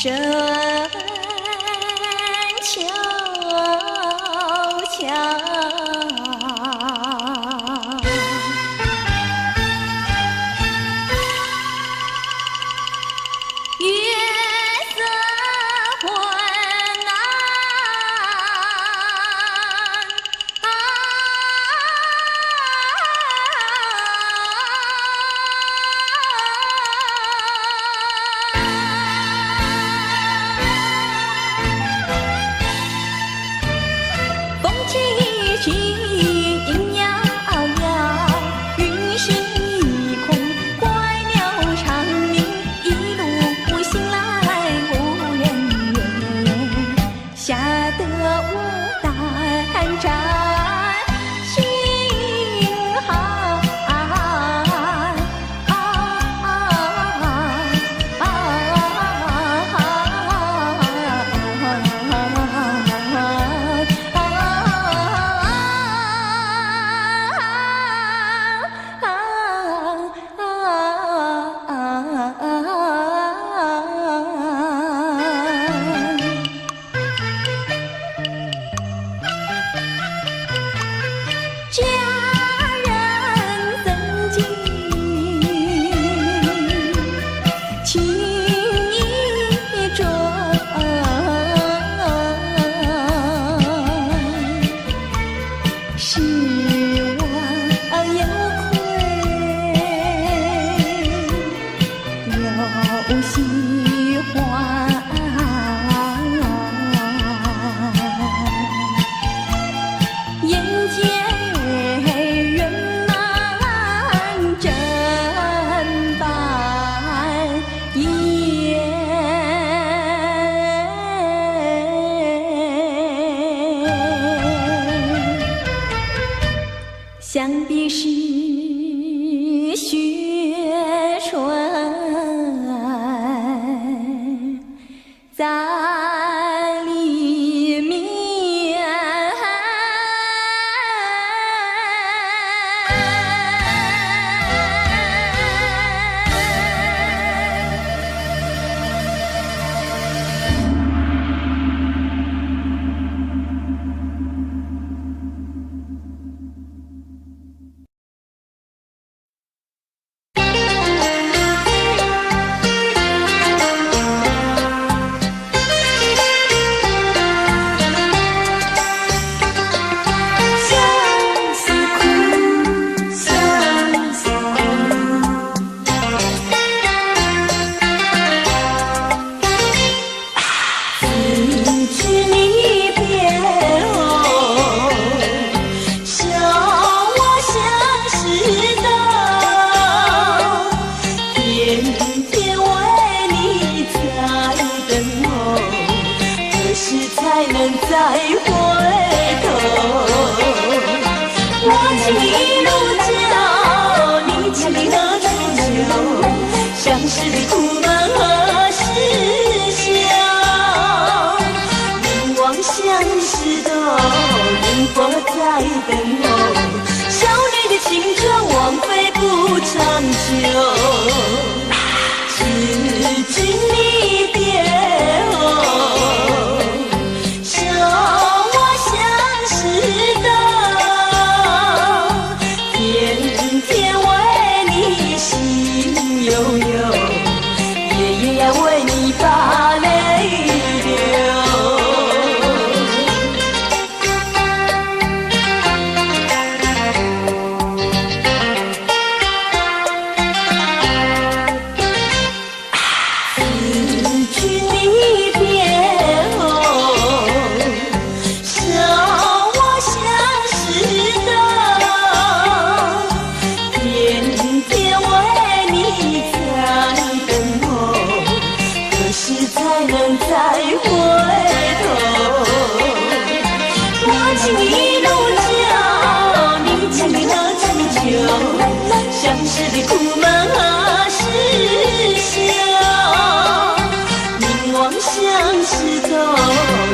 深秋桥。喜欢。眼见人满真半掩，想必是雪春在里面。才能再回头。我情一路叫，你千里何处求？相识的苦闷何时消？凝望相识的灯火在等候，少女的青春枉费不长久。知君离别后，笑我相识的天天为你心悠悠，夜夜要为你把泪流。才能再回头，我情一路叫，你千里何处求？相识的苦闷何时消？凝望相识的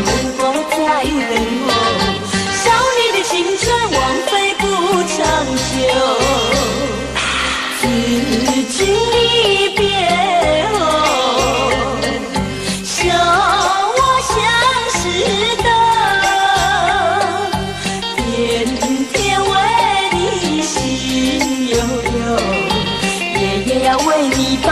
灯火在等候，少女的青春枉费不长久。知君离别后，笑我相识的天天为你心悠悠，夜夜要为你把